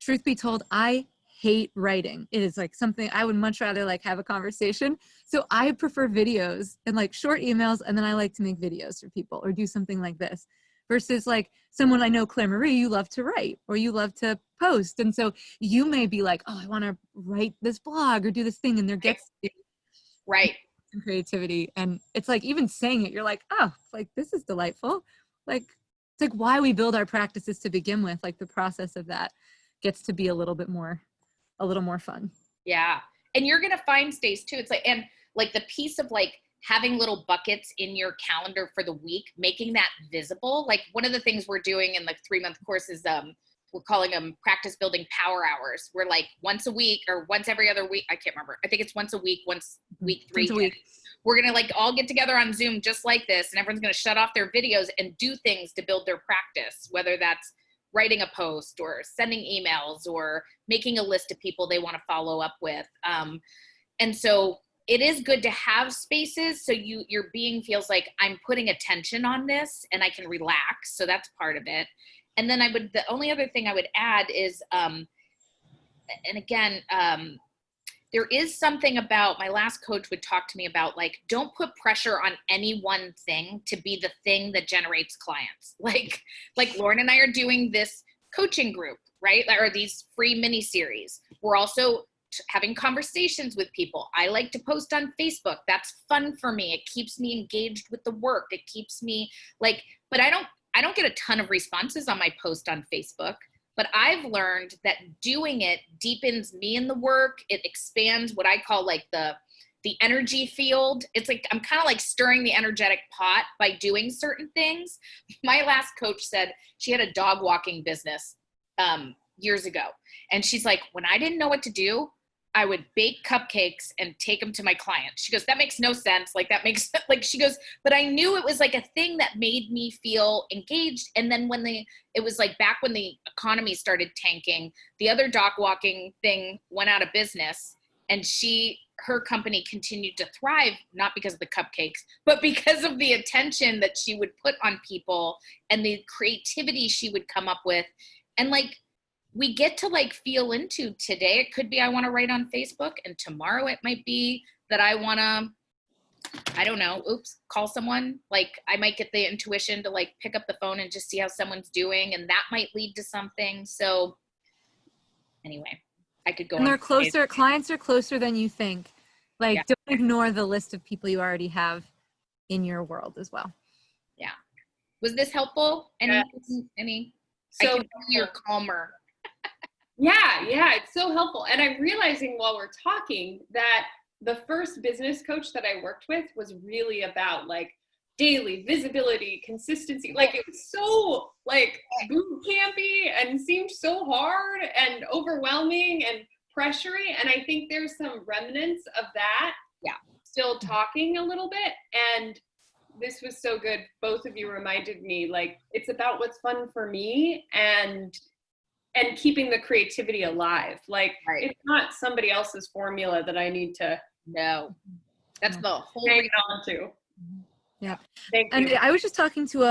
Speaker 1: truth be told, I hate writing. It is like something I would much rather like have a conversation. So I prefer videos and like short emails. And then I like to make videos for people or do something like this, versus like someone I know, Claire Marie, you love to write or you love to post. And so you may be like, oh, I want to write this blog or do this thing. And there gets to be
Speaker 2: right
Speaker 1: some creativity. And it's like, even saying it, you're like, oh, like this is delightful. Like, it's like why we build our practices to begin with. Like the process of that gets to be a little more fun.
Speaker 2: Yeah. And you're going to find, Stace, too. It's like, and like the piece of like having little buckets in your calendar for the week, making that visible. Like one of the things we're doing in the 3-month course is we're calling them practice building power hours. We're like once a week or once every other week. I can't remember. I think it's once a week, week 3.
Speaker 1: Once a week.
Speaker 2: We're going to like all get together on Zoom just like this, and everyone's going to shut off their videos and do things to build their practice, whether that's writing a post or sending emails or making a list of people they want to follow up with. And so it is good to have spaces so your being feels like I'm putting attention on this and I can relax. So that's part of it. And then the only other thing I would add is, and again, there is something about, my last coach would talk to me about like, don't put pressure on any one thing to be the thing that generates clients. Like Lauren and I are doing this coaching group, right? Or these free mini series. We're also having conversations with people. I like to post on Facebook. That's fun for me. It keeps me engaged with the work. It keeps me like, but I don't get a ton of responses on my post on Facebook. But I've learned that doing it deepens me in the work. It expands what I call like the the energy field. It's like I'm kind of like stirring the energetic pot by doing certain things. My last coach said she had a dog walking business years ago. And she's like, when I didn't know what to do, I would bake cupcakes and take them to my clients. She goes, that makes no sense. Like that makes like, she goes, but I knew it was like a thing that made me feel engaged. And then when it was like back when the economy started tanking, the other dog walking thing went out of business, and her company continued to thrive, not because of the cupcakes, but because of the attention that she would put on people and the creativity she would come up with. And like, we get to like feel into today. It could be I want to write on Facebook, and tomorrow it might be that I want to, I don't know, call someone. Like I might get the intuition to like pick up the phone and just see how someone's doing, and that might lead to something. So anyway, I could go
Speaker 1: And
Speaker 2: on
Speaker 1: they're closer,
Speaker 2: Facebook.
Speaker 1: clients are closer than you think. Like,
Speaker 2: Yeah.
Speaker 1: don't ignore the list of people you already have in your world as well.
Speaker 2: Yeah. Was this helpful? Any,
Speaker 5: Yes.
Speaker 2: I
Speaker 5: So
Speaker 2: can tell you're calmer.
Speaker 5: yeah, it's so helpful. And I'm realizing while we're talking that the first business coach that I worked with was really about like daily visibility, consistency. Like it was so like boot campy and seemed so hard and overwhelming and pressuring. And I think there's some remnants of that.
Speaker 2: Yeah.
Speaker 5: Still talking a little bit. And this was so good. Both of you reminded me like it's about what's fun for me and keeping the creativity alive. Like
Speaker 2: Right.
Speaker 5: it's not somebody else's formula that I need to
Speaker 2: No, that's the whole
Speaker 5: hang
Speaker 2: reason.
Speaker 5: on to.
Speaker 1: Yeah.
Speaker 5: Thank
Speaker 1: And
Speaker 5: you.
Speaker 1: I was just talking to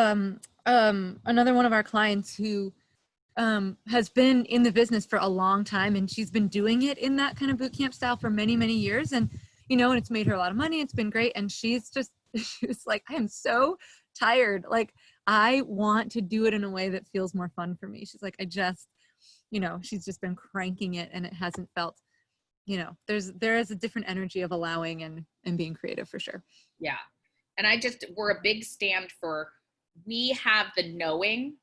Speaker 1: another one of our clients who has been in the business for a long time, and she's been doing it in that kind of boot camp style for many, many years. And, you know, and it's made her a lot of money. It's been great. And she was like, I am so tired. Like, I want to do it in a way that feels more fun for me. She's like, you know, she's just been cranking it, and it hasn't felt, you know, there is a different energy of allowing and being creative for sure.
Speaker 2: Yeah. And we're a big stand for, we have the knowing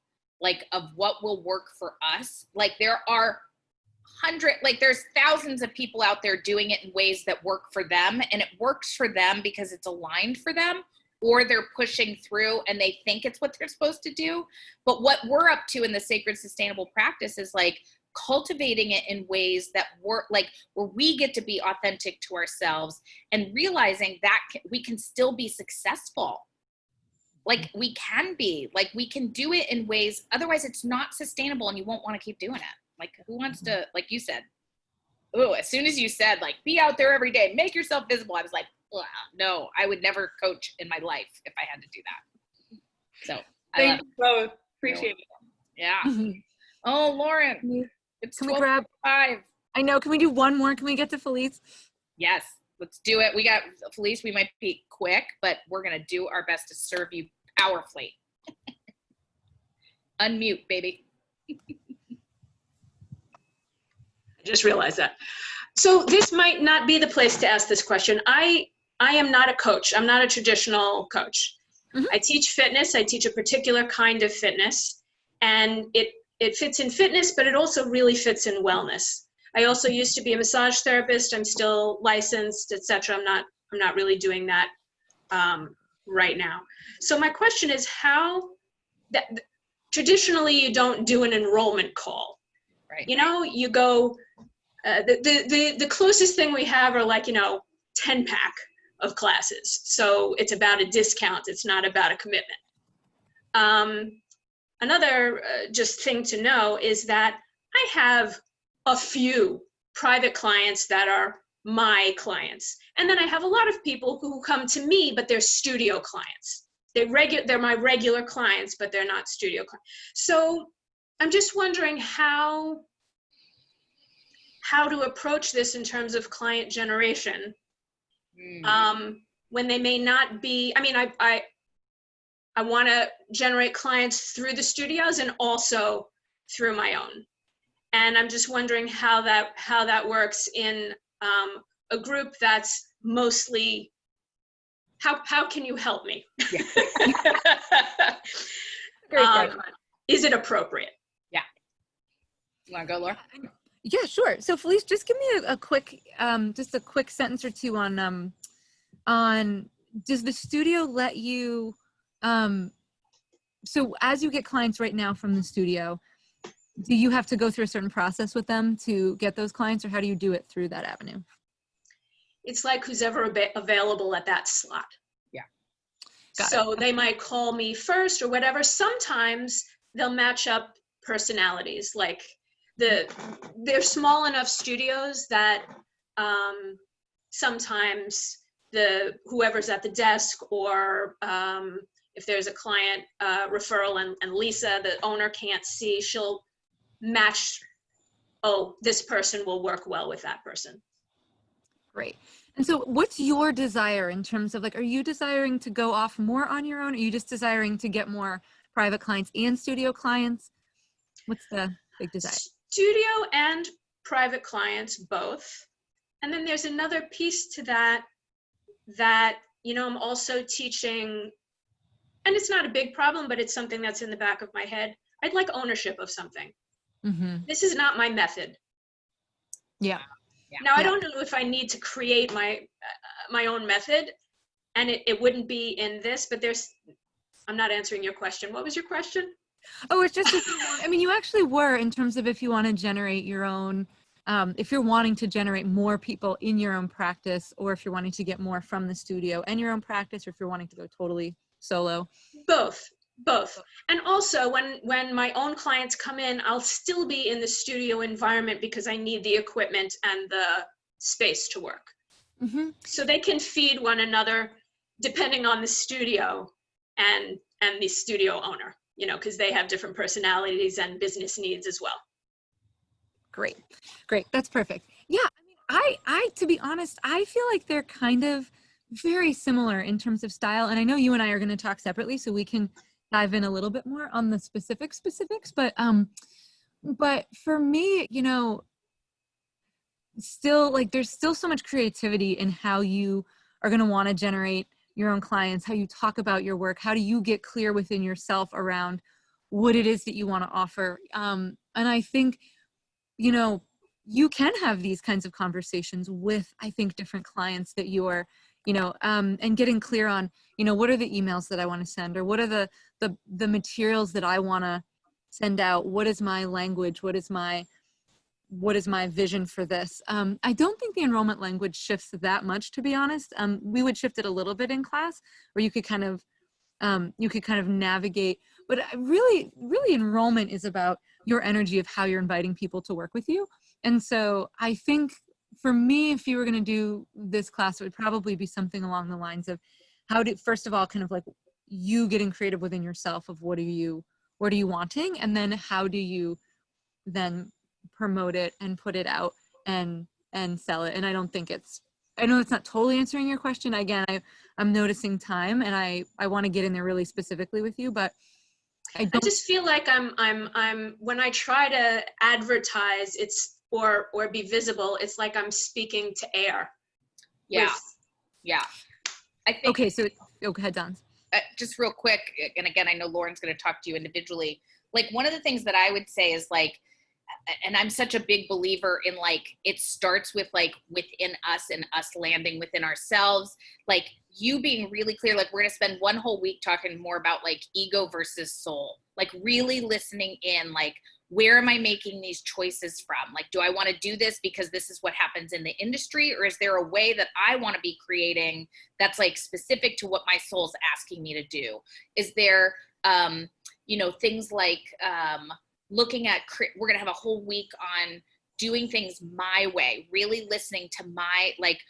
Speaker 2: like of what will work for us. Like there are there's thousands of people out there doing it in ways that work for them, and it works for them because it's aligned for them, or they're pushing through and they think it's what they're supposed to do. But what we're up to in the Sacred Sustainable Practice is like cultivating it in ways that work, like where we get to be authentic to ourselves and realizing that we can still be successful. Like we can be, like we can do it in ways, otherwise it's not sustainable and you won't want to keep doing it. Like who wants to, like you said, oh, as soon as you said like, be out there every day, make yourself visible. I was like, no, I would never coach in my life if I had to do that. So
Speaker 5: Thank you both. Appreciate it.
Speaker 2: Yeah.
Speaker 1: Can
Speaker 2: Oh, Lauren, it's
Speaker 1: we grab,
Speaker 2: 12:05.
Speaker 1: I know, can we do one more? Can we get to Felice?
Speaker 2: Yes, let's do it. We got Felice. We might be quick, but we're going to do our best to serve you powerfully. Unmute, baby.
Speaker 6: Just realized that. So this might not be the place to ask this question. I am not a coach. I'm not a traditional coach.
Speaker 1: Mhm.
Speaker 6: I teach fitness. I teach a particular kind of fitness, and it fits in fitness, but it also really fits in wellness. I also used to be a massage therapist. I'm still licensed, etc. I'm not really doing that right now. So my question is traditionally you don't do an enrollment call.
Speaker 2: Right.
Speaker 6: You know, you go, the closest thing we have are like, 10-pack of classes. So it's about a discount. It's not about a commitment. Another just thing to know is that I have a few private clients that are my clients. And then I have a lot of people who come to me, but they're studio clients. They're my regular clients, but they're not studio clients. So I'm just wondering how to approach this in terms of client generation when they may not be, I mean, I want to generate clients through the studios and also through my own. And I'm just wondering how that works in a group that's mostly, how can you help me?
Speaker 2: Yeah. Great question.
Speaker 6: Is it appropriate?
Speaker 2: You want to go, Laura?
Speaker 1: Yeah, sure. So Felice, just give me a quick, just a quick sentence or two on, does the studio let you, so as you get clients right now from the studio, do you have to go through a certain process with them to get those clients, or how do you do it through that avenue?
Speaker 6: It's like who's ever available at that slot.
Speaker 1: Got
Speaker 6: So they might call me first or whatever. Sometimes they'll match up personalities. Like they're small enough studios that sometimes whoever's at the desk, or if there's a client referral and Lisa, the owner, can't see, she'll match, oh, this person will work well with that person.
Speaker 1: Great. And so what's your desire in terms of, like, are you desiring to go off more on your own? Are you just desiring to get more private clients and studio clients? What's the big desire?
Speaker 6: Studio and private clients, both. And then there's another piece to that, I'm also teaching, and it's not a big problem, but it's something that's in the back of my head. I'd like ownership of something.
Speaker 1: Mm-hmm.
Speaker 6: This is not my method.
Speaker 1: Yeah.
Speaker 6: Now, I don't know if I need to create my own method, and it wouldn't be in this, but I'm not answering your question. What was your question?
Speaker 1: Oh, it's just, you actually were, in terms of if you want to generate your own, if you're wanting to generate more people in your own practice, or if you're wanting to get more from the studio and your own practice, or if you're wanting to go totally solo.
Speaker 6: Both. And also when my own clients come in, I'll still be in the studio environment because I need the equipment and the space to work.
Speaker 1: Mm-hmm.
Speaker 6: So they can feed one another depending on the studio and the studio owner, because they have different personalities and business needs as well.
Speaker 1: Great. That's perfect. Yeah. I to be honest, I feel like they're kind of very similar in terms of style. And I know you and I are going to talk separately, so we can dive in a little bit more on the specifics, but for me, still, like, there's still so much creativity in how you are going to want to generate your own clients, how you talk about your work, how do you get clear within yourself around what it is that you want to offer. And I think, you can have these kinds of conversations with, I think, different clients that you are, and getting clear on, what are the emails that I want to send, or what are the materials that I want to send out? What is my language? What is my vision for this? I don't think the enrollment language shifts that much, to be honest. We would shift it a little bit in class, where you could kind of navigate, but really enrollment is about your energy of how you're inviting people to work with you. And so I think, for me, if you were going to do this class, it would probably be something along the lines of first of all, kind of like you getting creative within yourself of what are you wanting, and then how do you then promote it and put it out and sell it. And I know it's not totally answering your question. Again, I'm noticing time, and I want to get in there really specifically with you, but I
Speaker 6: just feel like I'm when I try to advertise, or be visible, it's like I'm speaking to air.
Speaker 2: Yeah. I think.
Speaker 1: Okay, so go ahead, Don.
Speaker 2: Just real quick, and again, I know Lauren's going to talk to you individually. Like, one of the things that I would say is, like, and I'm such a big believer in, like, it starts with, like, within us and us landing within ourselves. Like, you being really clear, like, we're going to spend one whole week talking more about, like, ego versus soul, like, really listening in, like, where am I making these choices from? Like, do I want to do this because this is what happens in the industry? Or is there a way that I want to be creating that's, like, specific to what my soul's asking me to do? Is there, things like, looking at, we're going to have a whole week on doing things my way, really listening to my, like,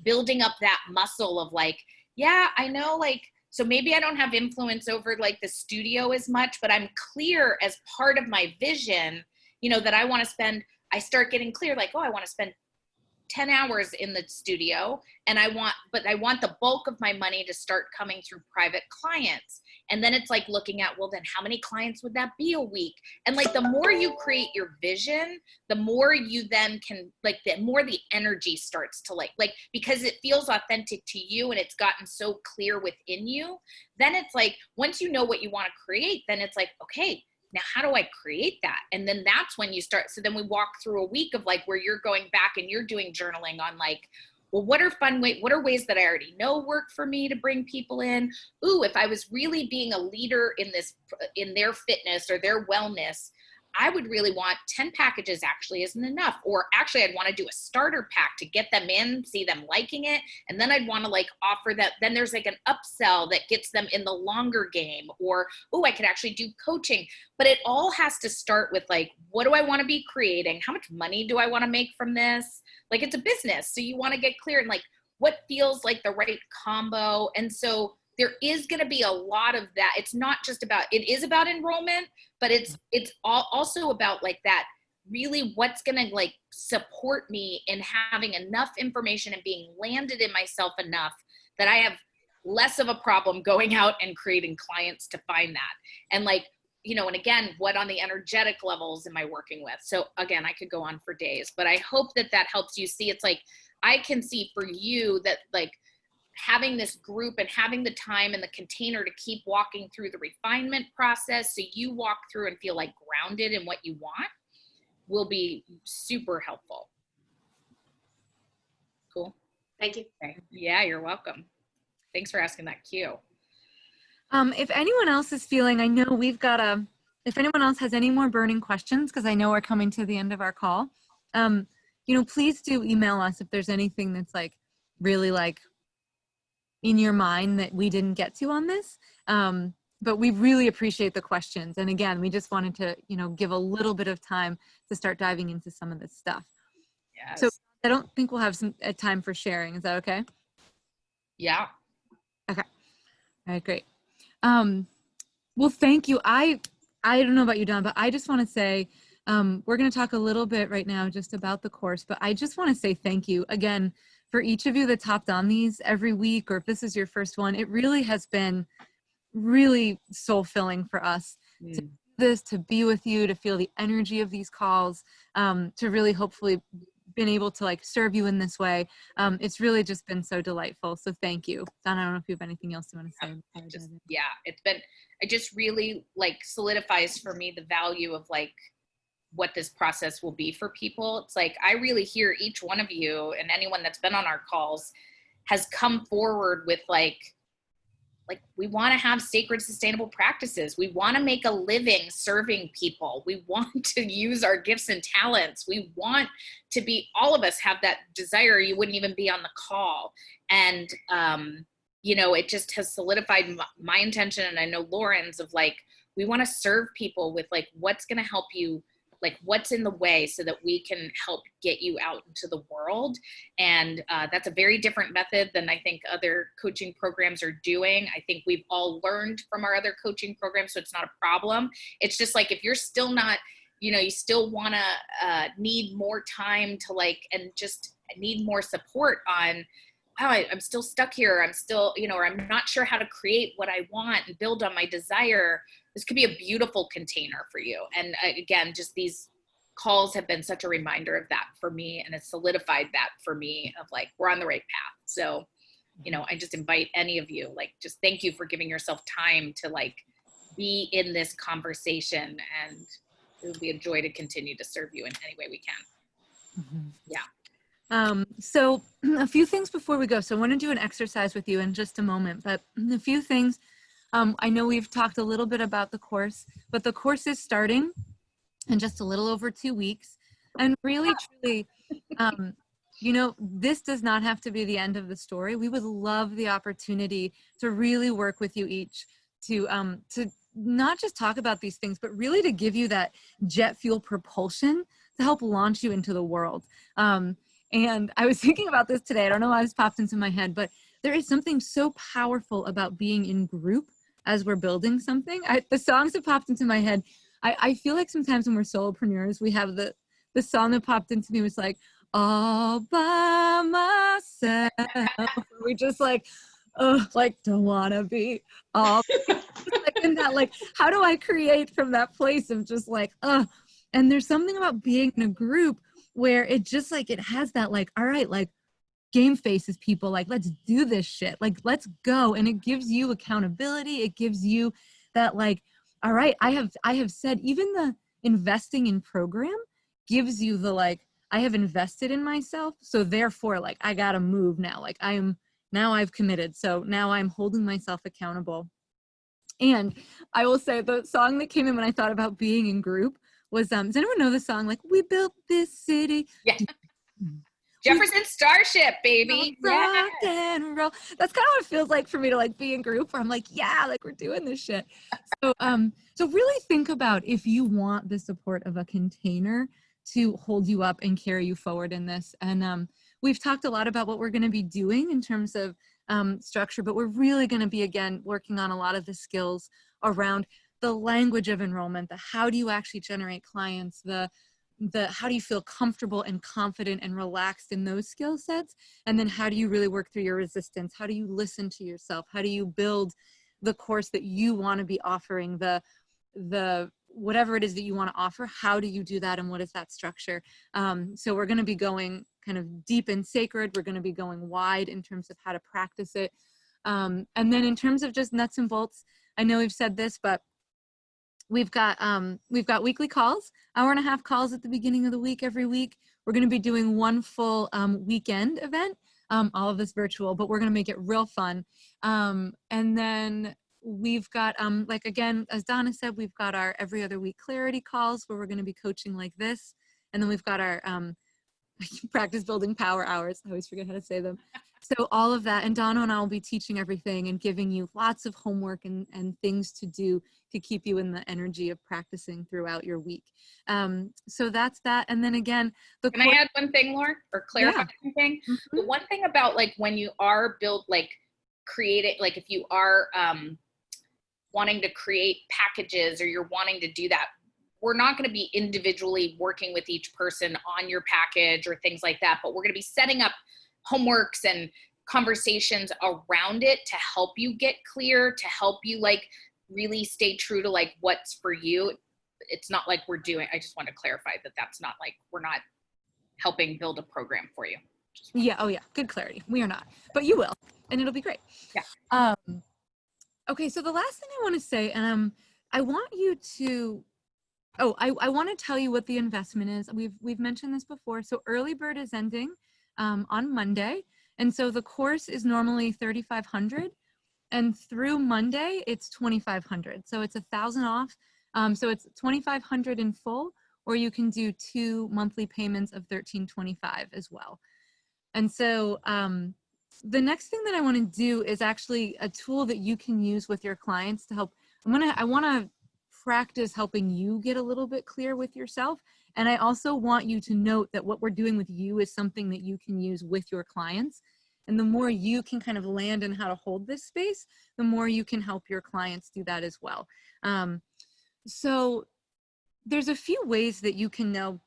Speaker 2: building up that muscle of, like, yeah, I know, like, so maybe I don't have influence over, like, the studio as much, but I'm clear as part of my vision, that I start getting clear, like, oh, I want to spend 10 hours in the studio, and I want the bulk of my money to start coming through private clients. And then it's like looking at, well, then how many clients would that be a week? And, like, the more you create your vision, the more you then can, like, the more the energy starts to, like, because it feels authentic to you and it's gotten so clear within you, then it's like, once you know what you want to create, then it's like, okay, Now, how do I create that? And then that's when you start. So then we walk through a week of like where you're going back and you're doing journaling on like, well, what are ways that I already know work for me to bring people in? Ooh, if I was really being a leader in this, in their fitness or their wellness, I would really want 10 packages actually isn't enough. Or actually I'd want to do a starter pack to get them in, see them liking it. And then I'd want to like offer that. Then there's like an upsell that gets them in the longer game, or, oh, I could actually do coaching. But it all has to start with like, what do I want to be creating? How much money do I want to make from this? Like it's a business. So you want to get clear and like what feels like the right combo. And so there is going to be a lot of that. It's not just about, it is about enrollment, but it's also about like that really what's going to like support me in having enough information and being landed in myself enough that I have less of a problem going out and creating clients to find that. And like, you know, and again, what on the energetic levels am I working with? So again, I could go on for days, but I hope that that helps you see. It's like, I can see for you that like, having this group and having the time and the container to keep walking through the refinement process so you walk through and feel like grounded in what you want will be super helpful. Cool.
Speaker 6: Thank you.
Speaker 2: Okay. Yeah, you're welcome. Thanks for asking that, Q.
Speaker 1: If anyone else is feeling, I know we've got if anyone else has any more burning questions, because I know we're coming to the end of our call, you know, please do email us if there's anything that's like really like in your mind that we didn't get to on this. But we really appreciate the questions. And again, we just wanted to, you know, give a little bit of time to start diving into some of this stuff.
Speaker 2: Yes.
Speaker 1: So I don't think we'll have some time for sharing. Is that okay?
Speaker 2: Yeah.
Speaker 1: Okay. All right, great. Well, thank you. I don't know about you, Don, but I just want to say, we're going to talk a little bit right now just about the course, but I just want to say thank you again for each of you that's hopped on these every week, or if this is your first one. It really has been really soul-filling for us to do this, to be with you, to feel the energy of these calls, to really hopefully been able to like serve you in this way. It's really just been so delightful. So thank you. Don, I don't know if you have anything else you want to say.
Speaker 2: It just really like solidifies for me the value of like what this process will be for people. It's like, I really hear each one of you and anyone that's been on our calls has come forward with like we want to have sacred, sustainable practices. We want to make a living serving people. We want to use our gifts and talents. We want to be, all of us have that desire. You wouldn't even be on the call. And, you know, it just has solidified my intention. And I know Lauren's of like, we want to serve people with like, what's going to help you, like what's in the way so that we can help get you out into the world. And that's a very different method than I think other coaching programs are doing. I think we've all learned from our other coaching programs, so it's not a problem. It's just like, if you're still not, you know, you still want to need more time to like, and just need more support on, wow, I'm still stuck here. I'm still, you know, or I'm not sure how to create what I want and build on my desire. This could be a beautiful container for you. And again, just these calls have been such a reminder of that for me. And it's solidified that for me of like, we're on the right path. So, you know, I just invite any of you, like, just thank you for giving yourself time to like be in this conversation. And it would be a joy to continue to serve you in any way we can.
Speaker 1: Mm-hmm.
Speaker 2: Yeah.
Speaker 1: So a few things before we go. So I want to do an exercise with you in just a moment, but a few things. I know we've talked a little bit about the course, but the course is starting in just a little over 2 weeks. And really, truly, you know, this does not have to be the end of the story. We would love the opportunity to really work with you each to not just talk about these things, but really to give you that jet fuel propulsion to help launch you into the world. And I was thinking about this today. I don't know why this popped into my head, but there is something so powerful about being in group as we're building something. The songs that popped into my head, I feel like sometimes when we're solopreneurs, we have the song that popped into me was like, all by myself. We just like don't want to be all like in that, like, how do I create from that place of just like, and there's something about being in a group where it just like, it has that like, all right, like game faces, people, like, let's do this shit, like, let's go. And it gives you accountability. It gives you that like, all right, I have said even the investing in program gives you the like, I have invested in myself. So therefore, like, I got to move now. Like now I've committed. So now I'm holding myself accountable. And I will say the song that came in when I thought about being in group was, does anyone know the song? Like, we built this city.
Speaker 2: Yeah. Jefferson Starship, baby.
Speaker 1: Rock
Speaker 2: Yeah.
Speaker 1: and roll. That's kind of what it feels like for me to like be in group where I'm like, yeah, like we're doing this shit. So really think about if you want the support of a container to hold you up and carry you forward in this. And we've talked a lot about what we're going to be doing in terms of structure, but we're really going to be, again, working on a lot of the skills around the language of enrollment, the how do you actually generate clients, the how do you feel comfortable and confident and relaxed in those skill sets, and then how do you really work through your resistance, how do you listen to yourself, how do you build the course that you want to be offering, the whatever it is that you want to offer, how do you do that, and what is that structure? So we're going to be going kind of deep and sacred, we're going to be going wide in terms of how to practice it, and then in terms of just nuts and bolts, I know we've said this, but we've got weekly calls, 1.5 hour calls at the beginning of the week every week. We're going to be doing one full weekend event, all of this virtual, but we're going to make it real fun. And then we've got, like, again, as Donna said, we've got our every other week clarity calls where we're going to be coaching like this. And then we've got our practice building power hours. I always forget how to say them. So all of that, and Donna and I will be teaching everything and giving you lots of homework and things to do to keep you in the energy of practicing throughout your week. So that's that. And then again,
Speaker 2: Can I add one thing, Lauren, or clarify one thing?
Speaker 1: Mm-hmm.
Speaker 2: The one thing about like when you are creating, like if you are wanting to create packages or you're wanting to do that, we're not going to be individually working with each person on your package or things like that, but we're going to be setting up homeworks and conversations around it to help you get clear, to help you like really stay true to like what's for you. It's not like we're doing, I just want to clarify that that's not like, we're not helping build a program for you.
Speaker 1: Yeah. Oh yeah. Good clarity. We are not, but you will, and it'll be great.
Speaker 2: Yeah.
Speaker 1: Okay. So the last thing I want to say, and I want you to, I want to tell you what the investment is. We've mentioned this before. So early bird is ending on Monday. And so the course is normally $3,500, and through Monday it's $2,500. So it's $1,000 off. So it's $2,500 in full, or you can do 2 monthly payments of $1,325 as well. And so the next thing that I want to do is actually a tool that you can use with your clients to help. I want to practice helping you get a little bit clear with yourself. And I also want you to note that what we're doing with you is something that you can use with your clients. And the more you can kind of land in how to hold this space, the more you can help your clients do that as well. So there's a few ways that you can know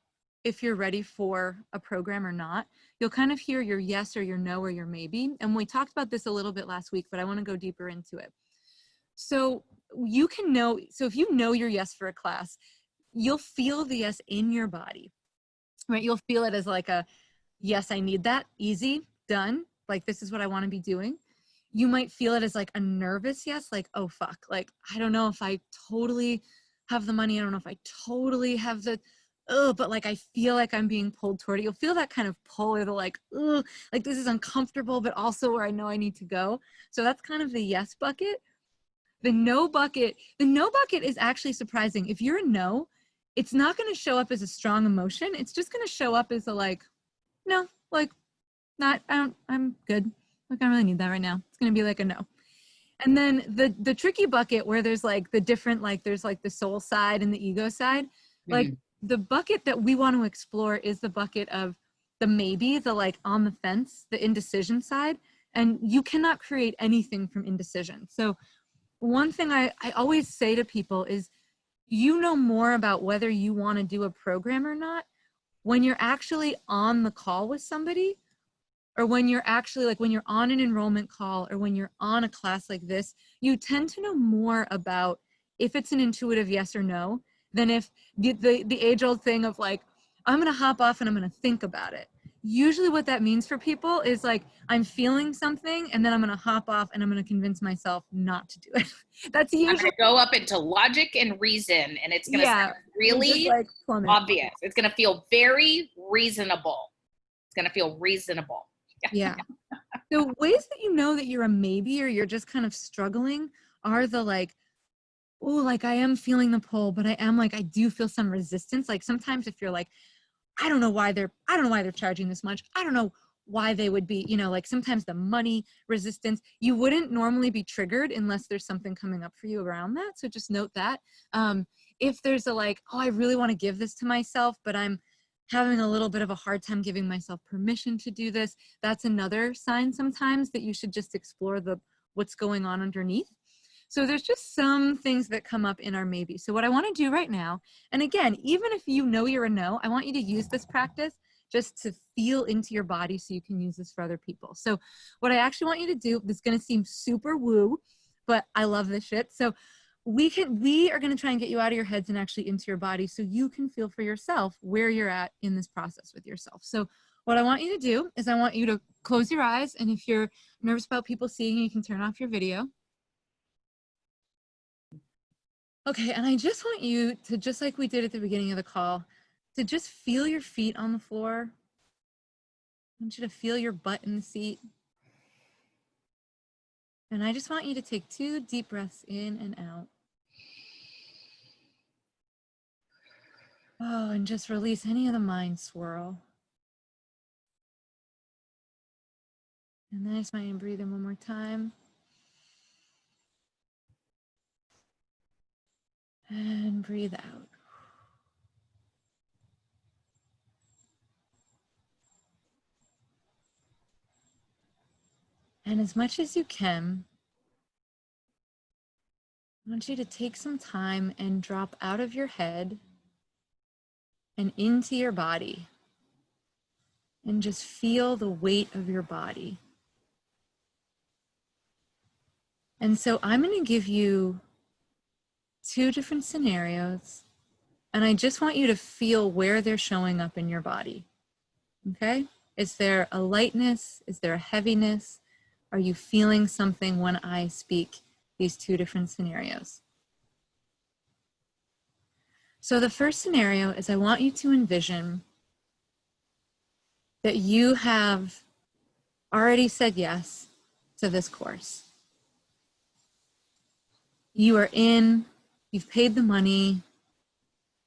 Speaker 1: if you're ready for a program or not. You'll kind of hear your yes or your no or your maybe. And we talked about this a little bit last week, but I want to go deeper into it. So you can know, so if you know your yes for a class, you'll feel the yes in your body, right? You'll feel it as like a, yes, I need that, easy, done. Like, this is what I want to be doing. You might feel it as like a nervous yes, like, oh, fuck. Like, I don't know if I totally have the money. I don't know if I totally have the, but like, I feel like I'm being pulled toward it. You'll feel that kind of pull, or the like, like this is uncomfortable, but also where I know I need to go. So that's kind of the yes bucket. The no bucket is actually surprising. If you're a no, it's not going to show up as a strong emotion. It's just going to show up as a like, no, like, not, I'm good. Like, I don't really need that right now. It's going to be like a no. And then the tricky bucket where there's like the different, like there's like the soul side and the ego side. Like the bucket that we want to explore is the bucket of the maybe, the like on the fence, the indecision side. And you cannot create anything from indecision. So one thing I always say to people is, you know more about whether you want to do a program or not when you're actually on the call with somebody, or when you're actually like, when you're on an enrollment call, or when you're on a class like this, you tend to know more about if it's an intuitive yes or no than if the age old thing of like, I'm going to hop off and I'm going to think about it. usually what that means for people is like, I'm feeling something and then I'm going to hop off and I'm going to convince myself not to do it. That's
Speaker 2: I'm
Speaker 1: usually,
Speaker 2: going to go up into logic and reason, and it's going to
Speaker 1: yeah,
Speaker 2: sound really
Speaker 1: just like plummet.
Speaker 2: obvious. It's going to feel very reasonable. It's going to feel reasonable.
Speaker 1: Yeah. So ways that you know that you're a maybe or you're just kind of struggling are the like, oh, like I am feeling the pull, but I do feel some resistance. Like sometimes if you're like, I don't know why they're charging this much. I don't know why they would be, like sometimes the money resistance, you wouldn't normally be triggered unless there's something coming up for you around that. So just note that. If there's a like, oh, I really want to give this to myself, but I'm having a little bit of a hard time giving myself permission to do this, that's another sign sometimes that you should just explore what's going on underneath. So there's just some things that come up in our maybe. So what I want to do right now, and again, even if you know you're a no, I want you to use this practice just to feel into your body so you can use this for other people. So what I actually want you to do, this is going to seem super woo, but I love this shit. So we are going to try and get you out of your heads and actually into your body so you can feel for yourself where you're at in this process with yourself. So what I want you to do is I want you to close your eyes. And if you're nervous about people seeing you can turn off your video. Okay, and I just want you to, just like we did at the beginning of the call, to just feel your feet on the floor. I want you to feel your butt in the seat. And I just want you to take 2 deep breaths in and out. Oh, and just release any of the mind swirl. And then I just want you to breathe in one more time. And breathe out. And as much as you can, I want you to take some time and drop out of your head and into your body. And just feel the weight of your body. And so I'm going to give you 2 different scenarios, and I just want you to feel where they're showing up in your body. Okay? Is there a lightness? Is there a heaviness? Are you feeling something when I speak these 2 different scenarios? So the first scenario is I want you to envision that you have already said yes to this course. You are in, you've paid the money,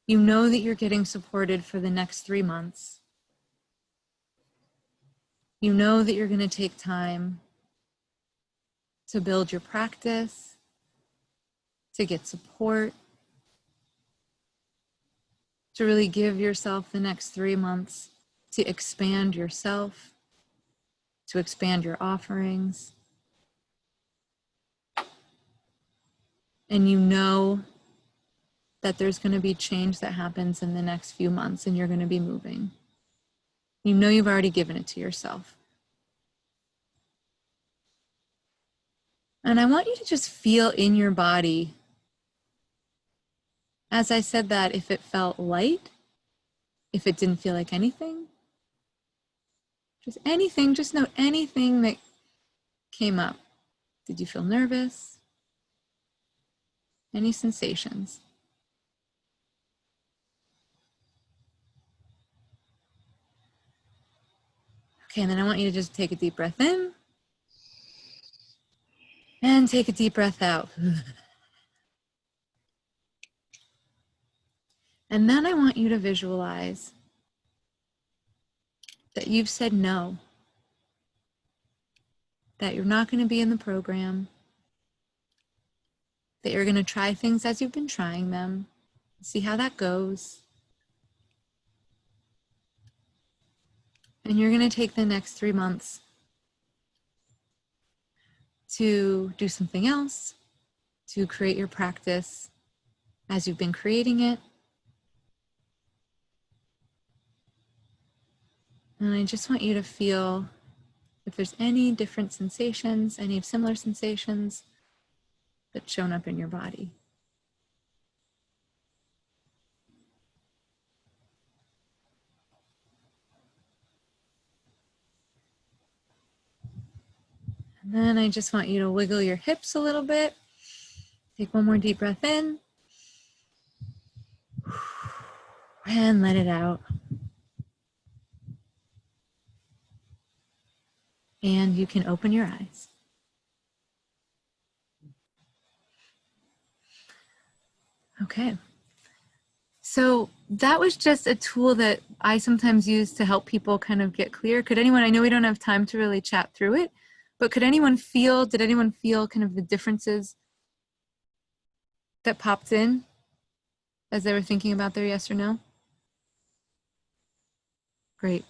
Speaker 1: you know that you're getting supported for the next 3 months. You know that you're going to take time to build your practice, to get support, to really give yourself the next 3 months to expand yourself, to expand your offerings. And you know that there's going to be change that happens in the next few months and you're going to be moving. You know you've already given it to yourself. And I want you to just feel in your body, as I said that, if it felt light, if it didn't feel like anything, just anything, just note anything that came up. Did you feel nervous? Any sensations? Okay, and then I want you to just take a deep breath in and take a deep breath out. And then I want you to visualize that you've said no, that you're not going to be in the program, that you're going to try things as you've been trying them, see how that goes. And you're going to take the next 3 months to do something else, to create your practice as you've been creating it. And I just want you to feel if there's any different sensations, any similar sensations that's shown up in your body. Then I just want you to wiggle your hips a little bit. Take one more deep breath in. And let it out. And you can open your eyes. Okay. So that was just a tool that I sometimes use to help people kind of get clear. Could anyone, I know we don't have time to really chat through it, but did anyone feel kind of the differences that popped in as they were thinking about their yes or no? Great.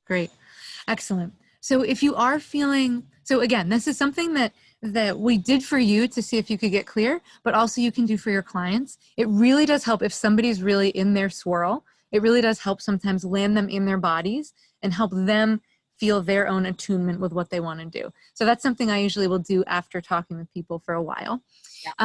Speaker 1: Great. Excellent. So if you are feeling, so again, this is something that we did for you to see if you could get clear, but also you can do for your clients. It really does help if somebody's really in their swirl. It really does help sometimes land them in their bodies and help them feel their own attunement with what they want to do. So that's something I usually will do after talking with people for a while.
Speaker 2: Yeah.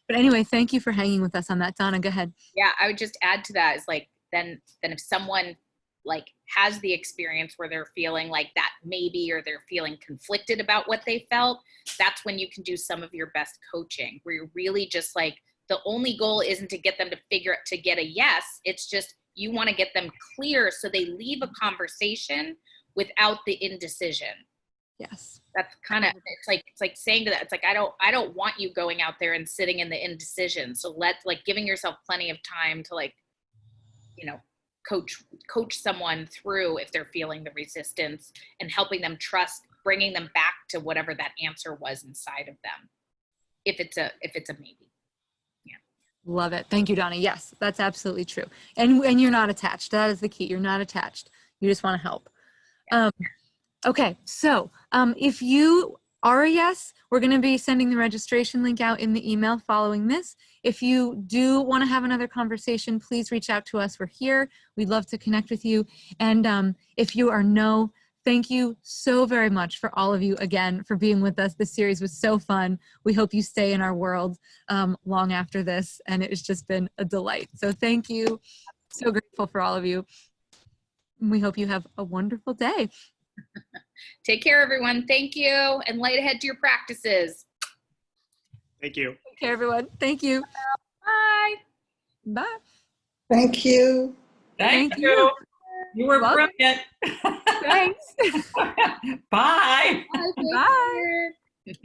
Speaker 1: But anyway, thank you for hanging with us on that. Donna, go ahead.
Speaker 2: Yeah, I would just add to that is like, then if someone like has the experience where they're feeling like that maybe, or they're feeling conflicted about what they felt, that's when you can do some of your best coaching, where you're really just like, the only goal isn't to get them to get a yes. It's just, you want to get them clear so they leave a conversation without the indecision.
Speaker 1: Yes.
Speaker 2: That's kind of, it's like saying to that, it's like, I don't want you going out there and sitting in the indecision. So giving yourself plenty of time to coach someone through if they're feeling the resistance, and helping them trust, bringing them back to whatever that answer was inside of them. If it's a maybe. Yeah.
Speaker 1: Love it. Thank you, Donna. Yes, that's absolutely true. And you're not attached. That is the key. You're not attached. You just want to help. Okay. So if you are a yes, we're going to be sending the registration link out in the email following this. If you do want to have another conversation, please reach out to us. We're here. We'd love to connect with you. And if you are no, thank you so very much for all of you again for being with us. This series was so fun. We hope you stay in our world long after this, and it has just been a delight. So thank you. So grateful for all of you. We hope you have a wonderful day.
Speaker 2: Take care, everyone. Thank you. And light ahead to your practices.
Speaker 4: Thank you.
Speaker 1: Take care, everyone. Thank you.
Speaker 2: Bye.
Speaker 1: Bye.
Speaker 7: Thank you.
Speaker 1: Thank you.
Speaker 8: You were
Speaker 1: Welcome.
Speaker 8: brilliant.
Speaker 1: Thanks.
Speaker 8: Bye.
Speaker 2: Bye.
Speaker 1: Bye.